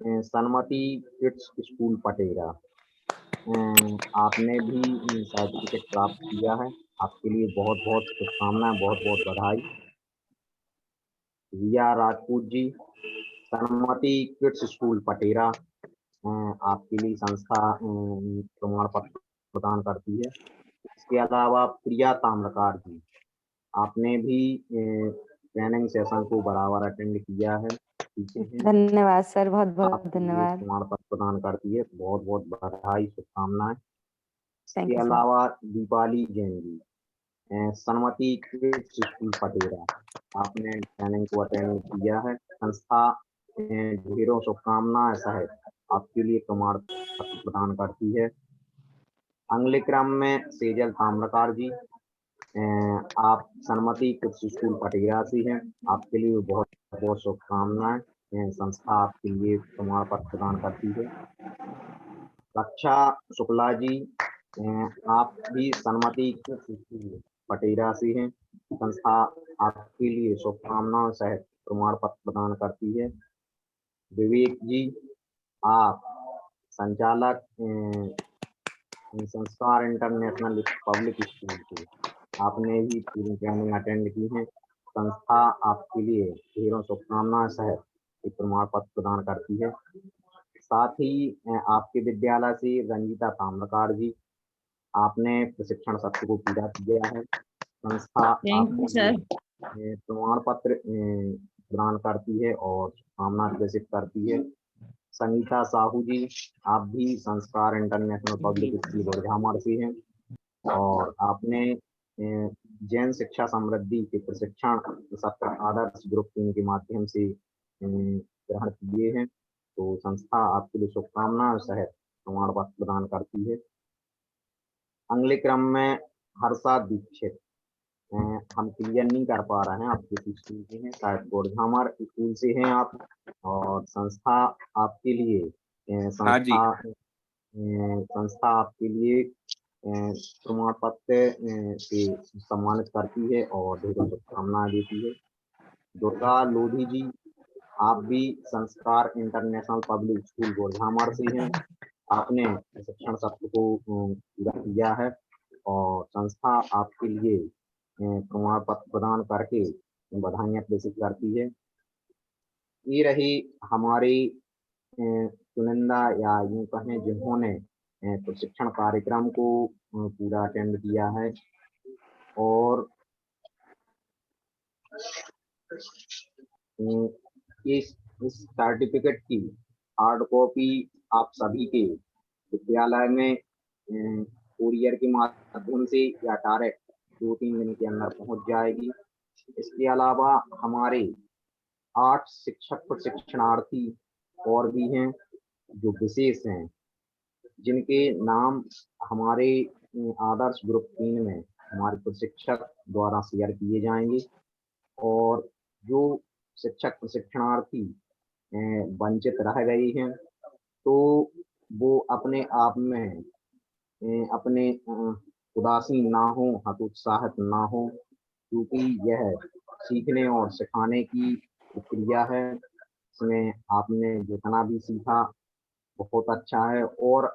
सनमती किड्स स्कूल पटेरा, आपने भी सर्टिफिकेट प्राप्त किया है, आपके लिए बहुत बहुत शुभकामनाएं, बहुत बहुत बधाई। रिया राजपूत जी, सनमती किड्स स्कूल पटेरा, आपके लिए संस्था प्रमाण पत्र प्रदान करती है। इसके अलावा प्रिया ताम्रकार जी, आपने भी ट्रेनिंग सेशन को बराबर अटेंड किया है, धन्यवाद सर, बहुत बहुत धन्यवाद। प्रमाण पत्र प्रदान करती है, बहुत बहुत बधाई, शुभकामनाएं। थैंक इसके यू सर। अलावा दीपाली जैन जी, सनमती किड्स स्कूल पटेरा, आपने ट्रेनिंग को अटेंड किया है, संस्था ढेरों शुभकामनाएं सहित आपके लिए प्रमाण पत्र प्रदान करती है। अगले क्रम में सेजल ताम्रकार जी, आप सनमती किड्स स्कूल पटेरा से हैं, आपके लिए बहुत बहुत शुभकामनाएं, संस्था आपके लिए प्रमाण पत्र प्रदान करती है। रक्षा शुक्ला जी, आप भी सनमती किड्स स्कूल पटेरा से हैं, संस्था आपके लिए शुभकामनाओं सहित प्रमाण पत्र प्रदान करती है। विवेक जी, आप संचालक संस्कार इंटरनेशनल पब्लिक स्कूल के, आपने भी पूरी ट्रेनिंग अटेंड की है। संस्था आपके लिए ढेरों शुभकामनाएं सहित एक प्रमाण पत्र प्रदान करती है। साथ ही आपके विद्यालय से रंजीता ताम्रकार जी, आपने प्रशिक्षण सत्र को पूरा किया है। संस्था आपको प्रमाण पत्र प्रदान करती है और शुभकामना विकसित करती है। संगीता साहू जी, आप भी संस्कार इंटरनेशनल पब्लिक स्कूल गोरझामर से हैं और आपने जैन शिक्षा समृद्धि के प्रशिक्षण सत्र आदर्श ग्रुप 3 के माध्यम से ग्रहण किए हैं। तो संस्था आपके लिए शुभकामनाएं सहित प्रमाण पत्र प्रदान करती है। अगले क्रम में हर्षा दीक्षित, हम क्लियर नहीं कर पा रहे हैं, आप किसी स्कूल के हैं, शायद गोरझामर स्कूल से हैं आप, और संस्था आपके लिए संस्था आपके लिए प्रमाण पत्र से सम्मानित करती है और ढेरों शुभकामनाएं देती है। दुर्गा लोधी जी, आप भी संस्कार इंटरनेशनल पब्लिक स्कूल गोरझामर से हैं, आपने प्रशिक्षण सत्र को पूरा किया है और संस्था आपके लिए प्रमाण पत्र प्रदान करके बधाइयाँ प्रेषित करती है। ये रही हमारी चुनिंदा या यूं कहें जिन्होंने प्रशिक्षण कार्यक्रम को पूरा अटेंड किया है, और इस सर्टिफिकेट की हार्ड कॉपी आप सभी के विद्यालय में कुरियर के माध्यम से या डायरेक्ट 2-3 दिन के अंदर पहुंच जाएगी। इसके अलावा हमारे 8 शिक्षक प्रशिक्षणार्थी और भी हैं जो विशेष हैं, जिनके नाम हमारे आदर्श ग्रुप 3 में हमारे प्रशिक्षक द्वारा शेयर किए जाएंगे, और जो शिक्षक प्रशिक्षणार्थी वंचित रह गए हैं तो वो अपने आप में अपने उदासीन ना हो, हतोत्साहित ना हो, क्योंकि यह सीखने और सिखाने की प्रक्रिया है। इसमें आपने जितना भी सीखा बहुत अच्छा है, और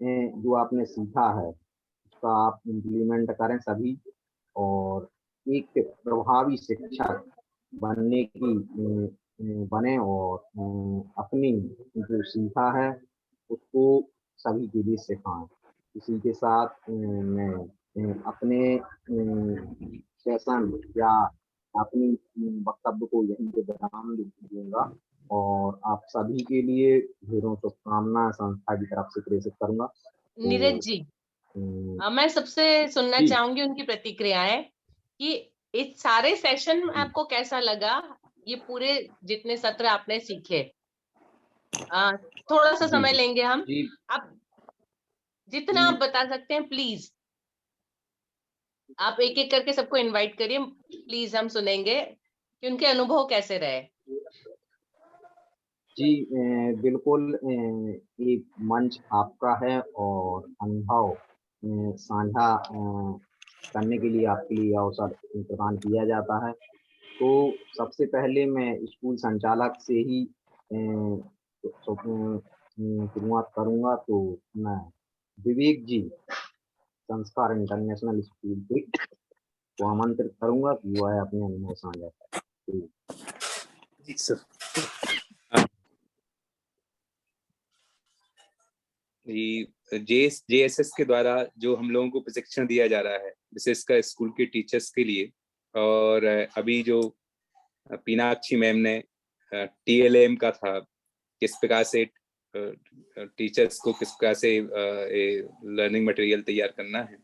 जो आपने सीखा है उसका आप इम्प्लीमेंट करें सभी, और एक प्रभावी शिक्षक बनने की बने और अपनी जो सीखा है उसको सभी के लिए सिखाएं। इसी के साथ मैं अपने सेशन या अपनी वक्तव्य को यहीं पे विराम दूंगा, और आप सभी के लिए ढेरों शुभकामनाएं संस्था की तरफ से प्रेषित करूंगा। नीरज जी, मैं सबसे सुनना चाहूंगी उनकी प्रतिक्रियाएं कि इस सारे सेशन में आपको कैसा लगा, ये पूरे जितने सत्र आपने सीखे। थोड़ा सा समय लेंगे हम, आप जितना आप बता सकते हैं प्लीज, आप एक एक करके सबको इनवाइट करिए प्लीज, हम सुनेंगे कि उनके अनुभव कैसे रहे। जी बिल्कुल, ये मंच आपका है और अनुभव साझा करने के लिए आपके लिए अवसर प्रदान किया जाता है। तो सबसे पहले मैं स्कूल संचालक से ही शुरुआत करूंगा। तो मैं विवेक जी संस्कार इंटरनेशनल स्कूल के को आमंत्रित करूंगा कि वह अपने अनुभव साझा करें। JSS के द्वारा जो हम लोगों को प्रशिक्षण दिया जा रहा है विशेषकर स्कूल के टीचर्स के लिए, और अभी जो पीनाक्षी मैम ने TLM का था, किस प्रकार से टीचर्स को किस प्रकार से लर्निंग मटेरियल तैयार करना है,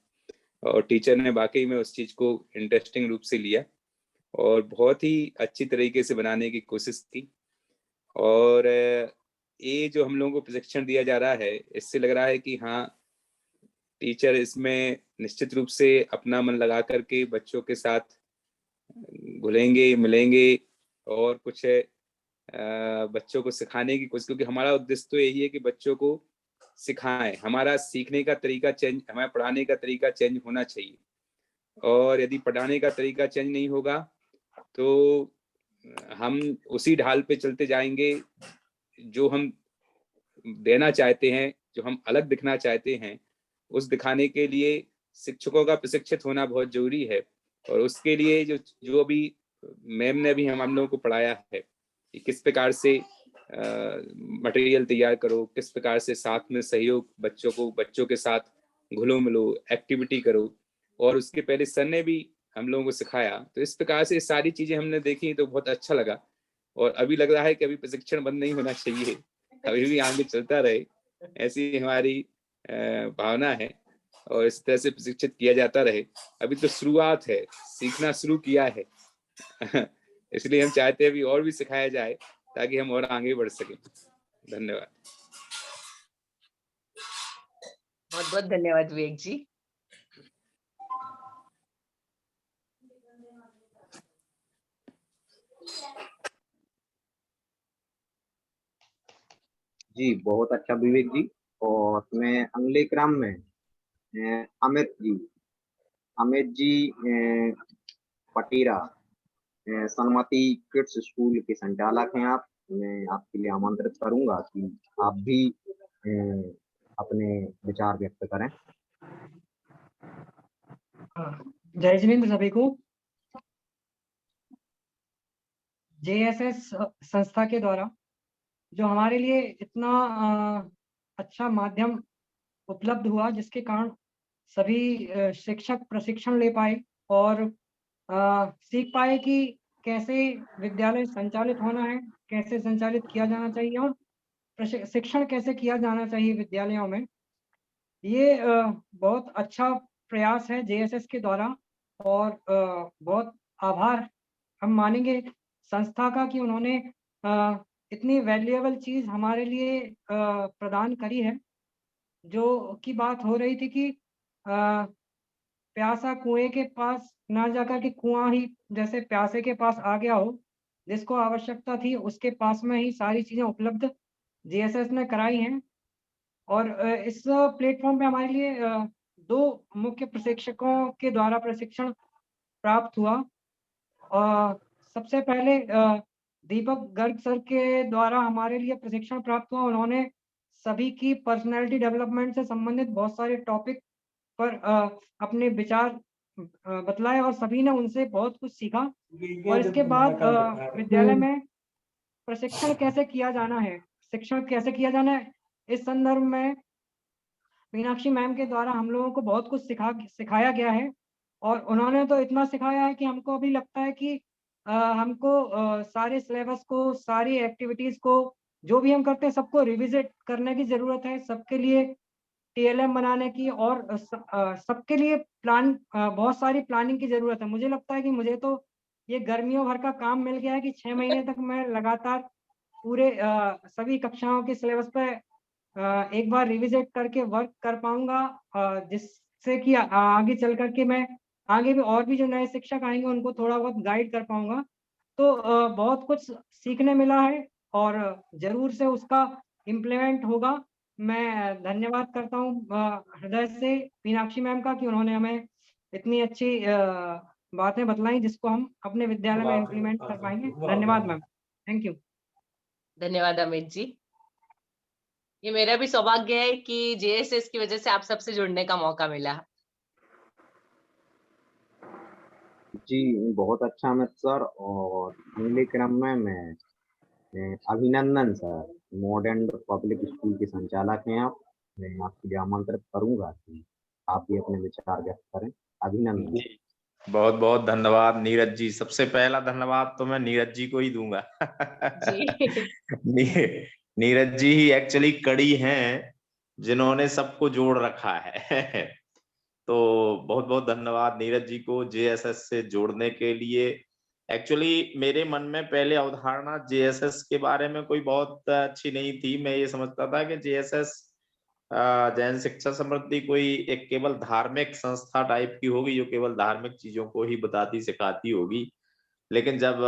और टीचर ने वाकई में उस चीज को इंटरेस्टिंग रूप से लिया और बहुत ही अच्छी तरीके से बनाने की कोशिश की। और ये जो हम लोगों को प्रशिक्षण दिया जा रहा है, इससे लग रहा है कि हाँ, टीचर इसमें निश्चित रूप से अपना मन लगा करके बच्चों के साथ घुलेंगे मिलेंगे और कुछ बच्चों को सिखाने की कोशिश, क्योंकि हमारा उद्देश्य तो यही है कि बच्चों को सिखाएं। हमारा सीखने का तरीका चेंज, हमारा पढ़ाने का तरीका चेंज होना चाहिए, और यदि पढ़ाने का तरीका चेंज नहीं होगा तो हम उसी ढाल पे चलते जाएंगे जो हम देना चाहते हैं, जो हम अलग दिखना चाहते हैं, उस दिखाने के लिए शिक्षकों का प्रशिक्षित होना बहुत जरूरी है। और उसके लिए जो जो अभी मैम ने भी हम लोगों को पढ़ाया है कि किस प्रकार से मटेरियल तैयार करो, किस प्रकार से साथ में सहयोग, बच्चों के साथ घुलो मिलो, एक्टिविटी करो, और उसके पहले सर ने भी हम लोगों को सिखाया। तो इस प्रकार से सारी चीजें हमने देखी तो बहुत अच्छा लगा। और अभी लग रहा है कि अभी प्रशिक्षण बंद नहीं होना चाहिए, अभी भी आगे चलता रहे, ऐसी हमारी भावना है, और इस तरह से प्रशिक्षित किया जाता रहे। अभी तो शुरुआत है, सीखना शुरू किया है इसलिए हम चाहते हैं अभी और भी सिखाया जाए ताकि हम और आगे बढ़ सकें। धन्यवाद। बहुत बहुत धन्यवाद विवेक जी। जी बहुत अच्छा विवेक जी। और मैं अगले क्रम में अमित जी पटीरा, सन्मति किड्स स्कूल के संचालक हैं आप। मैं आपके लिए आमंत्रित करूंगा कि आप भी अपने विचार व्यक्त करें। जय जिनेंद्र सभी को। जेएसएस संस्था के द्वारा जो हमारे लिए इतना अच्छा माध्यम उपलब्ध हुआ, जिसके कारण सभी शिक्षक प्रशिक्षण ले पाए और सीख पाए कि कैसे विद्यालय संचालित होना है, कैसे संचालित किया जाना चाहिए और शिक्षण कैसे किया जाना चाहिए विद्यालयों में। ये बहुत अच्छा प्रयास है जेएसएस के द्वारा, और बहुत आभार हम मानेंगे संस्था का कि उन्होंने इतनी वैल्यूएबल चीज हमारे लिए प्रदान करी है। जो की बात हो रही थी कि प्यासा कुएं के पास ना जाकर के कुआं ही जैसे प्यासे के पास आ गया हो, जिसको आवश्यकता थी उसके पास में ही सारी चीजें उपलब्ध जेएसएस ने कराई हैं। और इस प्लेटफॉर्म पे हमारे लिए 2 मुख्य प्रशिक्षकों के द्वारा प्रशिक्षण प्राप्त हुआ। सबसे पहले दीपक गर्ग सर के द्वारा हमारे लिए प्रशिक्षण प्राप्त हुआ। उन्होंने सभी की पर्सनैलिटी डेवलपमेंट से संबंधित बहुत सारे टॉपिक पर अपने विचार बतलाए और सभी ने उनसे बहुत कुछ सीखा। और इसके बाद विद्यालय में प्रशिक्षण कैसे किया जाना है, शिक्षण कैसे किया जाना है, इस संदर्भ में मीनाक्षी मैम के द्वारा हम लोगों को बहुत कुछ सिखाया गया है। और उन्होंने तो इतना सिखाया है कि हमको अभी लगता है कि हमको सारे सिलेबस को, सारी एक्टिविटीज को, जो भी हम करते हैं सबको रिविजिट करने की जरूरत है, सबके लिए टीएलएम बनाने की, और सबके लिए बहुत सारी प्लानिंग की जरूरत है। मुझे लगता है कि मुझे तो ये गर्मियों भर का काम मिल गया है कि 6 महीने तक मैं लगातार पूरे सभी कक्षाओं के सिलेबस पे एक बार रिविजिट करके वर्क कर पाऊंगा, जिससे कि आगे चल करके मैं आगे भी और भी जो नए शिक्षक आएंगे उनको थोड़ा बहुत गाइड कर पाऊंगा। तो बहुत कुछ सीखने मिला है और जरूर से उसका इम्प्लीमेंट होगा। मैं धन्यवाद करता हूँ हृदय से मीनाक्षी मैम का कि उन्होंने हमें इतनी अच्छी बातें बतलाई जिसको हम अपने विद्यालय में इम्प्लीमेंट कर पाएंगे। धन्यवाद मैम, थैंक यू। धन्यवाद अमित जी। ये मेरा भी सौभाग्य है कि जेएसएस की वजह से आप सबसे जुड़ने का मौका मिला। जी बहुत अच्छा अमित सर। और अगले क्रम में मैं अभिनंदन सर, मॉडर्न पब्लिक स्कूल के संचालक हैं आप। मैं आपके लिए आमंत्रित करूंगा कि आप भी अपने विचार व्यक्त करें। अभिनंदन। बहुत बहुत धन्यवाद नीरज जी। सबसे पहला धन्यवाद तो मैं नीरज जी को ही दूंगा जी नीरज जी ही एक्चुअली कड़ी हैं जिन्होंने सबको जोड़ रखा है तो बहुत बहुत धन्यवाद नीरज जी को जेएसएस से जोड़ने के लिए। एक्चुअली मेरे मन में पहले अवधारणा जेएसएस के बारे में कोई बहुत अच्छी नहीं थी। मैं ये समझता था कि जेएसएस जैन शिक्षा समृद्धि कोई एक केवल धार्मिक संस्था टाइप की होगी जो केवल धार्मिक चीजों को ही बताती सिखाती होगी। लेकिन जब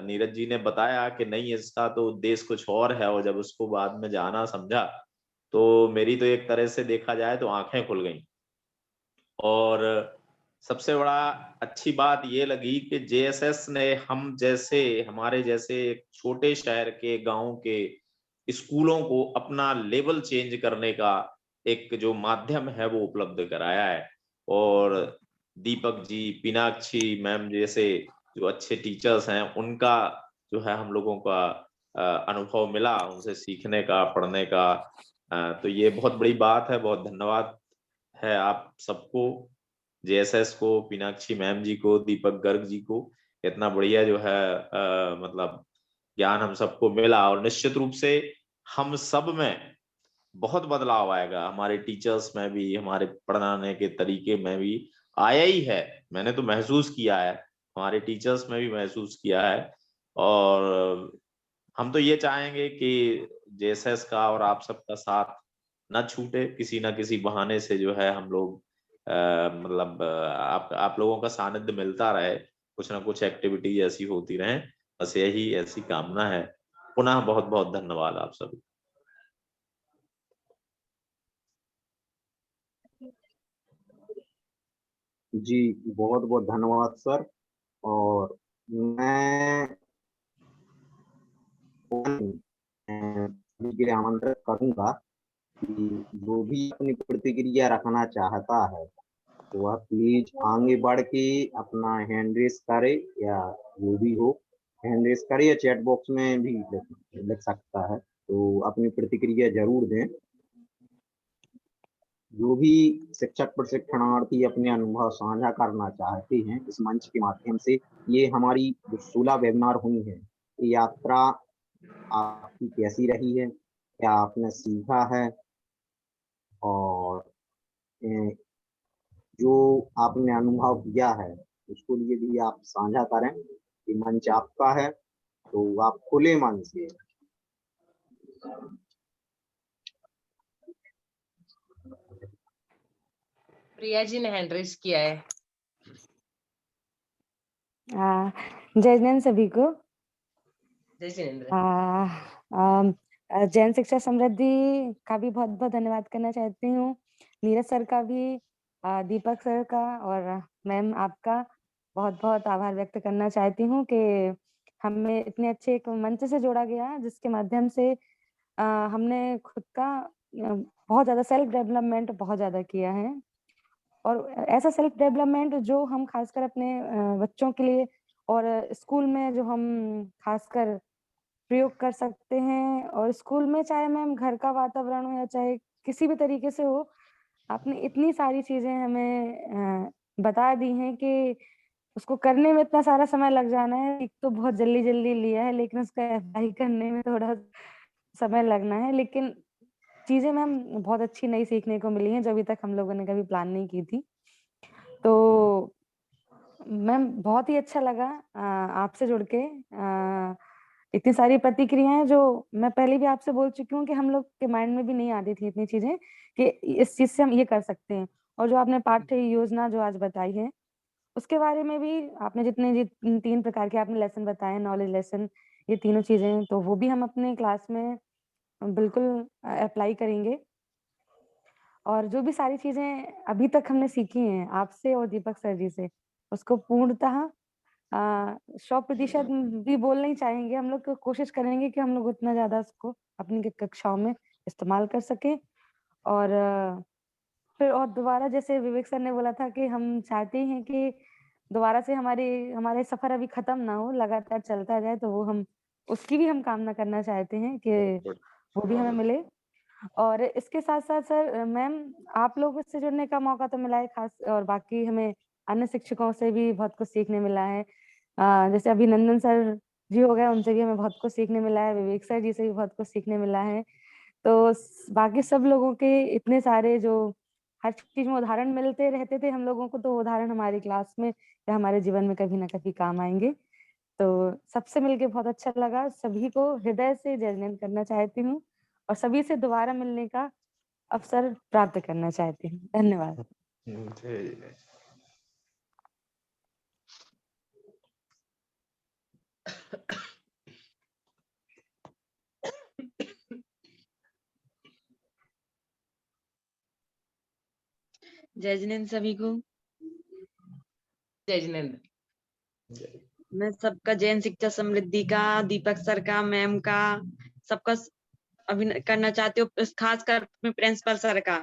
नीरज जी ने बताया कि नहीं, इसका तो उद्देश्य कुछ और है, और जब उसको बाद में जाना समझा तो मेरी तो एक तरह से देखा जाए तो आंखें खुल गईं। और सबसे बड़ा अच्छी बात ये लगी कि जेएसएस ने हम जैसे हमारे जैसे छोटे शहर के गांव के स्कूलों को अपना लेवल चेंज करने का एक जो माध्यम है वो उपलब्ध कराया है। और दीपक जी, पिनाक्षी मैम जैसे जो अच्छे टीचर्स हैं, उनका जो है हम लोगों का अनुभव मिला, उनसे सीखने का, पढ़ने का। तो ये बहुत बड़ी बात है। बहुत धन्यवाद है आप सबको, जेएसएस को, मीनाक्षी मैम जी को, दीपक गर्ग जी को। इतना बढ़िया जो है मतलब ज्ञान हम सबको मिला। और निश्चित रूप से हम सब में बहुत बदलाव आएगा, हमारे टीचर्स में भी, हमारे पढ़ाने के तरीके में भी आया ही है। मैंने तो महसूस किया है, हमारे टीचर्स में भी महसूस किया है। और हम तो ये चाहेंगे कि जेएसएस का और आप सबका साथ ना छूटे, किसी ना किसी बहाने से जो है हम लोग मतलब आप लोगों का सानिध्य मिलता रहे, कुछ ना कुछ एक्टिविटी ऐसी होती रहे। बस यही ऐसी कामना है। पुनः बहुत बहुत धन्यवाद आप सभी। जी बहुत बहुत धन्यवाद सर। और मैं सभी के लिए आमंत्रित करूंगा कि जो भी अपनी प्रतिक्रिया रखना चाहता है तो वह प्लीज आगे बढ़ के अपना हैंड रेस करे, या जो भी हो हैंड रेस करे, या चैट बॉक्स में भी लिख सकता है। तो अपनी प्रतिक्रिया जरूर दें। जो भी शिक्षक प्रशिक्षणार्थी अपने अनुभव साझा करना चाहते हैं इस मंच के माध्यम से, ये हमारी जो 16 वेबिनार हुई है, ये यात्रा आपकी कैसी रही है, क्या आपने सीखा है, और जो आपने अनुभव किया है उसको लिए भी आप साझा करें। ये मंच आपका है, तो आप खुले मन से प्रिया जी ने हैंड रेस किया है। जय जिनेंद्र सभी को। जय जिनेंद्र। जैन शिक्षा समृद्धि का भी बहुत बहुत धन्यवाद करना चाहती हूँ, नीरज सर का भी, दीपक सर का, और मैम आपका बहुत बहुत आभार व्यक्त करना चाहती हूँ कि हमें इतने अच्छे एक मंच से जोड़ा गया, जिसके माध्यम से हमने खुद का बहुत ज्यादा सेल्फ डेवलपमेंट बहुत ज्यादा किया है। और ऐसा सेल्फ डेवलपमेंट जो हम खासकर अपने बच्चों के लिए और स्कूल में जो हम खासकर प्रयोग कर सकते हैं। और स्कूल में चाहे मैम घर का वातावरण हो या चाहे किसी भी तरीके से हो, आपने इतनी सारी चीजें हमें बता दी हैं कि उसको करने में इतना सारा समय लग जाना है। एक तो बहुत जल्दी जल्दी लिया है, लेकिन उसका अप्लाई करने में थोड़ा समय लगना है। लेकिन चीजें मैम बहुत अच्छी नई सीखने को मिली हैं, जो अभी तक हम लोगों ने कभी प्लान नहीं की थी। तो मैम बहुत ही अच्छा लगा आपसे जुड़ के। इतनी सारी प्रतिक्रियाएं जो मैं पहले भी आपसे बोल चुकी हूँ कि हम लोग के माइंड में भी नहीं आती थी इतनी चीजें कि इस चीज से हम ये कर सकते हैं। और जो आपने पाठ्य योजना जो आज बताई है उसके बारे में भी आपने जितने 3 प्रकार के आपने लेसन बताए, नॉलेज लेसन, ये तीनों चीजें, तो वो भी हम अपने क्लास में बिल्कुल अप्लाई करेंगे। और जो भी सारी चीजें अभी तक हमने सीखी हैं आपसे और दीपक सर जी से, उसको पूर्णतः 100% भी बोल नहीं चाहेंगे, हम लोग कोशिश करेंगे कि हम लोग उतना ज्यादा उसको अपनी कक्षाओं में इस्तेमाल कर सके। और फिर और दोबारा जैसे विवेक सर ने बोला था कि हम चाहते हैं कि दोबारा से हमारे सफर अभी खत्म ना हो, लगातार चलता जाए, तो वो हम उसकी भी हम कामना करना चाहते हैं कि वो भी हमें मिले। और इसके साथ साथ सर मैम आप लोगों से जुड़ने का मौका तो मिला है खास, और बाकी हमें अन्य शिक्षकों से भी बहुत कुछ सीखने मिला है। जैसे अभिनंदन सर जी हो गए, उनसे भी हमें बहुत कुछ सीखने मिला है, विवेक सर जी से भी बहुत कुछ सीखने मिला है। तो बाकी सब लोगों के इतने सारे जो हर चीज में उदाहरण मिलते रहते थे हम लोगों को, तो उदाहरण हमारी क्लास में या हमारे जीवन में कभी ना कभी काम आएंगे। तो सबसे मिलके बहुत अच्छा लगा। सभी को हृदय से जय जिनेंद्र करना चाहती हूँ और सभी से दोबारा मिलने का अवसर प्राप्त करना चाहती हूँ। धन्यवाद। जय जिनेंद्र सभी को। जय जिनेंद्र। मैं सबका जैन शिक्षा समृद्धि का, दीपक सर का, मैम का, सबका अभिनय करना चाहती हूँ, खासकर प्रिंसिपल सर का,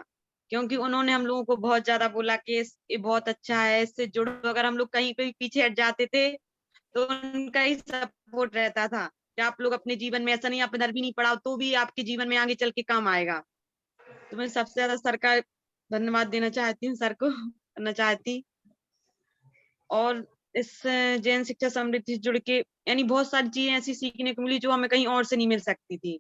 क्योंकि उन्होंने हम लोगों को बहुत ज्यादा बोला कि ये बहुत अच्छा है, इससे जुड़ो। अगर हम लोग कहीं पे पीछे हट जाते थे तो उनका ही सपोर्ट रहता था कि आप लोग अपने जीवन में, ऐसा नहीं आप इधर भी नहीं पढ़ाओ तो भी आपके जीवन में आगे चल के काम आएगा। तो मैं सबसे ज्यादा सर का धन्यवाद देना चाहती हूँ, सर को करना चाहती। और इस जैन शिक्षा समृद्धि से जुड़ के यानी बहुत सारी चीजें ऐसी सीखने को मिली जो हमें कहीं और से नहीं मिल सकती थी।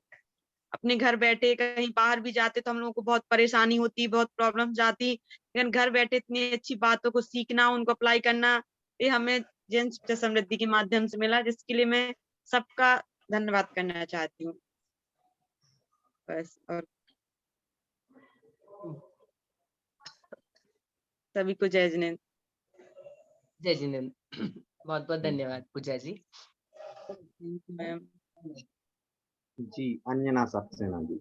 अपने घर बैठे कहीं बाहर भी जाते तो हम लोगों को बहुत परेशानी होती, बहुत प्रॉब्लम जाती, लेकिन घर बैठे इतनी अच्छी बातों को सीखना, उनको अप्लाई करना, ये हमें जैन शिक्षा समृद्धि के माध्यम से मिला, जिसके लिए मैं सबका धन्यवाद करना चाहती हूँ। बस, और सभी को जय जिनेंद्र। जय जिनेंद्र। बहुत बहुत धन्यवाद पूजा जी। मैम जी अंजना सक्सेना जी।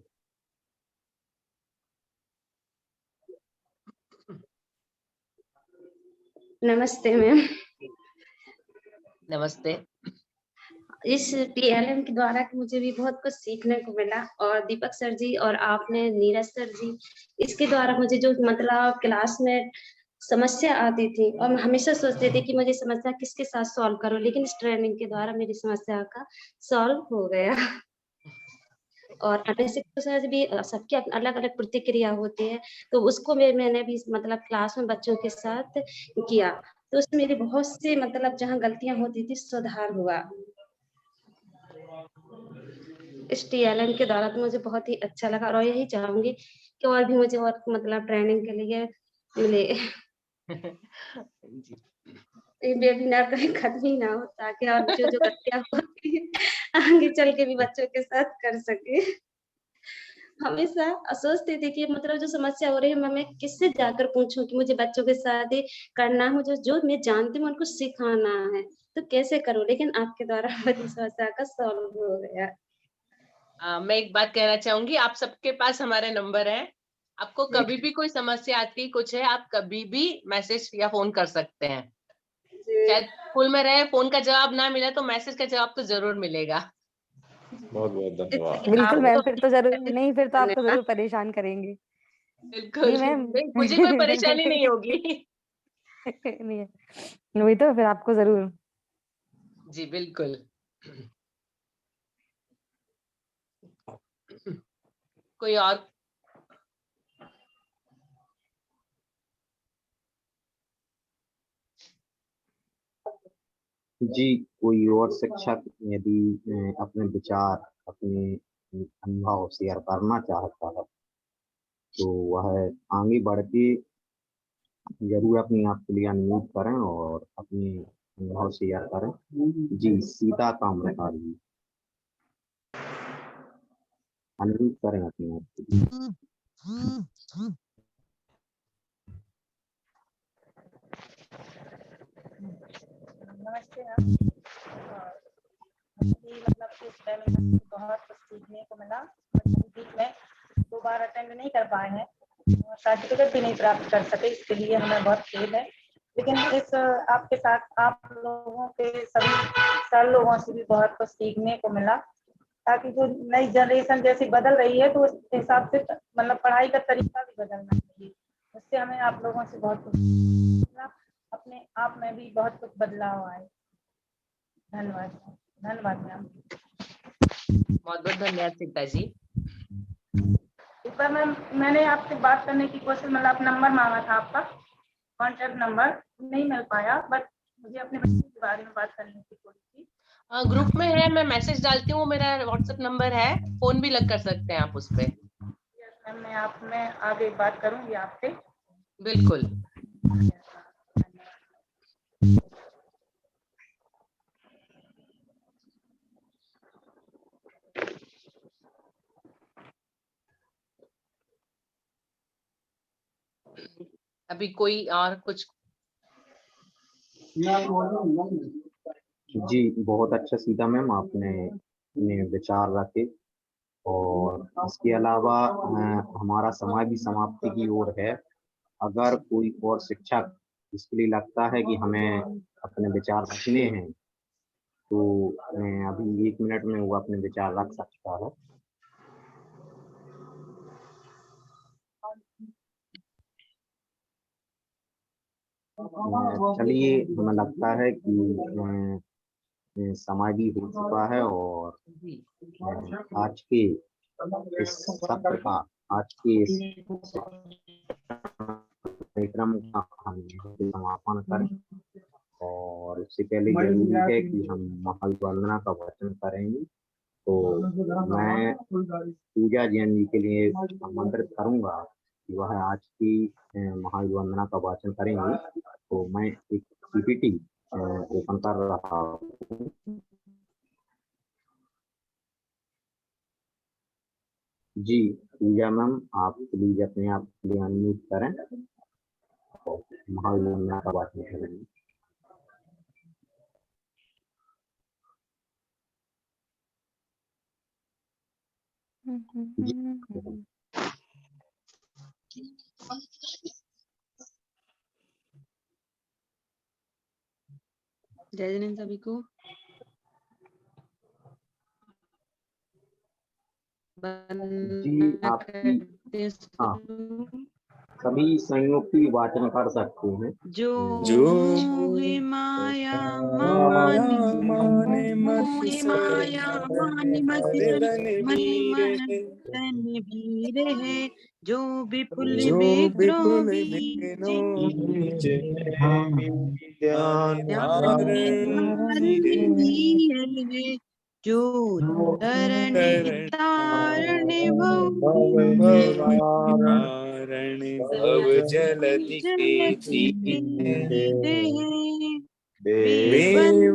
नमस्ते मैम। नमस्ते। इस टीएलएम के द्वारा मुझे भी बहुत कुछ सीखने को मिला, और दीपक सर जी और आपने नीरज सर जी, इसके द्वारा मुझे जो मतलब क्लास में समस्या आती थी और मैं हमेशा सोचती थी कि मुझे समस्या किसके साथ सॉल्व करूं, लेकिन इस ट्रेनिंग के द्वारा मेरी समस्या का सॉल्व हो गया। और अन्य शिक्षक से भी सबकी अलग अलग प्रतिक्रिया होती है, तो उसको मैंने भी मतलब क्लास में बच्चों के साथ किया, तो उसमें मेरी बहुत सी मतलब जहाँ गलतियां होती थी सुधार हुआ इस टीएलएम के द्वारा। तो मुझे बहुत ही अच्छा लगा, और यही चाहूंगी कि और भी मुझे और मतलब ट्रेनिंग के लिए मिले। ये वेबिनार कहीं खत्म ही ना हो, ताकि और जो गलतियां होती है आगे चल के भी बच्चों के साथ कर सके। हमेशा सोचती थी कि मतलब जो समस्या हो रही है मैं किससे जाकर पूछूं कि मुझे बच्चों के साथ ही करना है, मुझे जो मैं जानती हूँ उनको सिखाना है, तो कैसे करूं, लेकिन आपके द्वारा मेरी समस्या का सॉल्व हो गया। मैं एक बात कहना चाहूंगी, आप सबके पास हमारे नंबर है, आपको कभी भी कोई समस्या आती कुछ है, आप कभी भी मैसेज या फोन कर सकते हैं। शायद स्कूल में रहे, फोन का जवाब ना मिला तो मैसेज का जवाब तो जरूर मिलेगा। बहुत बहुत धन्यवाद। बिल्कुल मैम, फिर तो जरूर नहीं, फिर तो आपको जरूर परेशान करेंगे। बिल्कुल नहीं मैम, मुझे कोई परेशानी नहीं होगी। नहीं है, वही तो, फिर आपको जरूर। जी बिल्कुल। कोई और? जी कोई और शिक्षक यदि अपने विचार, अपने अनुभव शेयर करना चाहता है तो वह आगे बढ़ के जरूर अपनी आप के लिए अनम्यूट करें और अपनी अनुभव शेयर करें। जी सीता कामरेकर जी अनम्यूट करें अपने आप के लिए। नमस्ते मैम। मुझे मतलब इस वेबिनार में बहुत कुछ सीखने को मिला। बीच में 2 बार अटेंड नहीं कर पाए हैं, सर्टिफिकेट भी नहीं प्राप्त कर सके, इसके लिए हमें बहुत खेद है। लेकिन इस आपके साथ आप लोगों के सभी सर लोगों से भी बहुत कुछ सीखने को मिला, ताकि जो नई जनरेशन जैसी बदल रही है तो उस हिसाब से मतलब पढ़ाई का तरीका भी बदलना चाहिए। उससे हमें आप लोगों से बहुत कुछ मिला, अपने आप में भी बहुत कुछ बदलाव आए। धन्यवाद, धन्यवाद मैम। बहुत बहुत धन्यवाद सीता जी। एक बार मैम मैंने आपसे बात करने की कोशिश, मतलब नंबर मांगा था आपका, कॉन्टेक्ट नंबर नहीं मिल पाया, बट मुझे अपने बच्चे के बारे में बात करने की कोशिश की। ग्रुप में है, मैं मैसेज डालती हूँ, मेरा व्हाट्सएप नंबर है, फोन भी कर सकते हैं आप उस पे। मैम मैं आगे बात करूंगी आपसे। बिल्कुल। अभी कोई और कुछ? जी बहुत अच्छा सीता मैम, आपने अपने विचार रखे, और इसके अलावा हमारा समय भी समाप्ति की ओर है। अगर कोई और शिक्षक जिसके लिए लगता है कि हमें अपने विचार रखने हैं, तो मैं अभी 1 मिनट में वो अपने विचार रख सकता है। चलिए, हमें लगता है कि समय भी हो चुका है और आज के इस सत्र का, आज के इस कार्यक्रम का हम समापन करें। और इससे पहले जरूरी है कि हम महावंदना का वाचन करेंगे। तो मैं पूजा जैन जी के लिए आमंत्रित करूंगा कि वह आज की महावंदना का वाचन करेंगे। तो मैं एक पीपीटी ओपन कर रहा हूँ। जी पूजा मैम, आप प्लीज अपने आप के लिए अनम्यूट करें और महावंदना का वाचन करेंगे। जय जिनेंद्र सभी को। जी आपकी, हाँ, सभी संयुक्ति वाचन कर सकते हैं। जो मोहे माया माने मत मन तन वीर है, जो विपुल विग्रह है, जो तरण तारण भव जलधि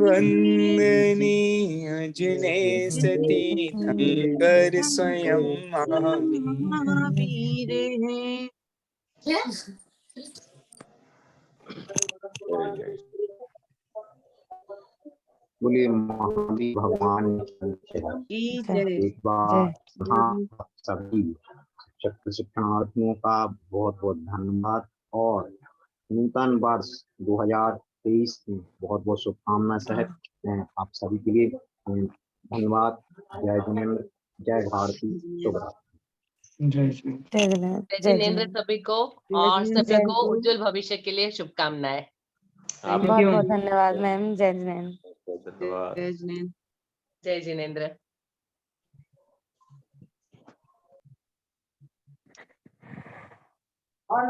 वंदनीय जिने सती शंकर स्वयं महावीर है। बोलिए महावीर भगवान की जय। एक बार हाँ सभी शिक्षक प्रशिक्षणार्थियों का बहुत बहुत धन्यवाद और नूतन वर्ष 2023 की बहुत बहुत शुभकामनाएं सहित आप सभी के लिए धन्यवाद। जय जिनेंद्र, जय भारती, शुभ रात्रि। जय जिनेंद्र सभी को और सभी को उज्जवल भविष्य के लिए शुभकामनाएं। बहुत बहुत धन्यवाद मैम। जय जिनेंद्र। जय जिनेंद्र। और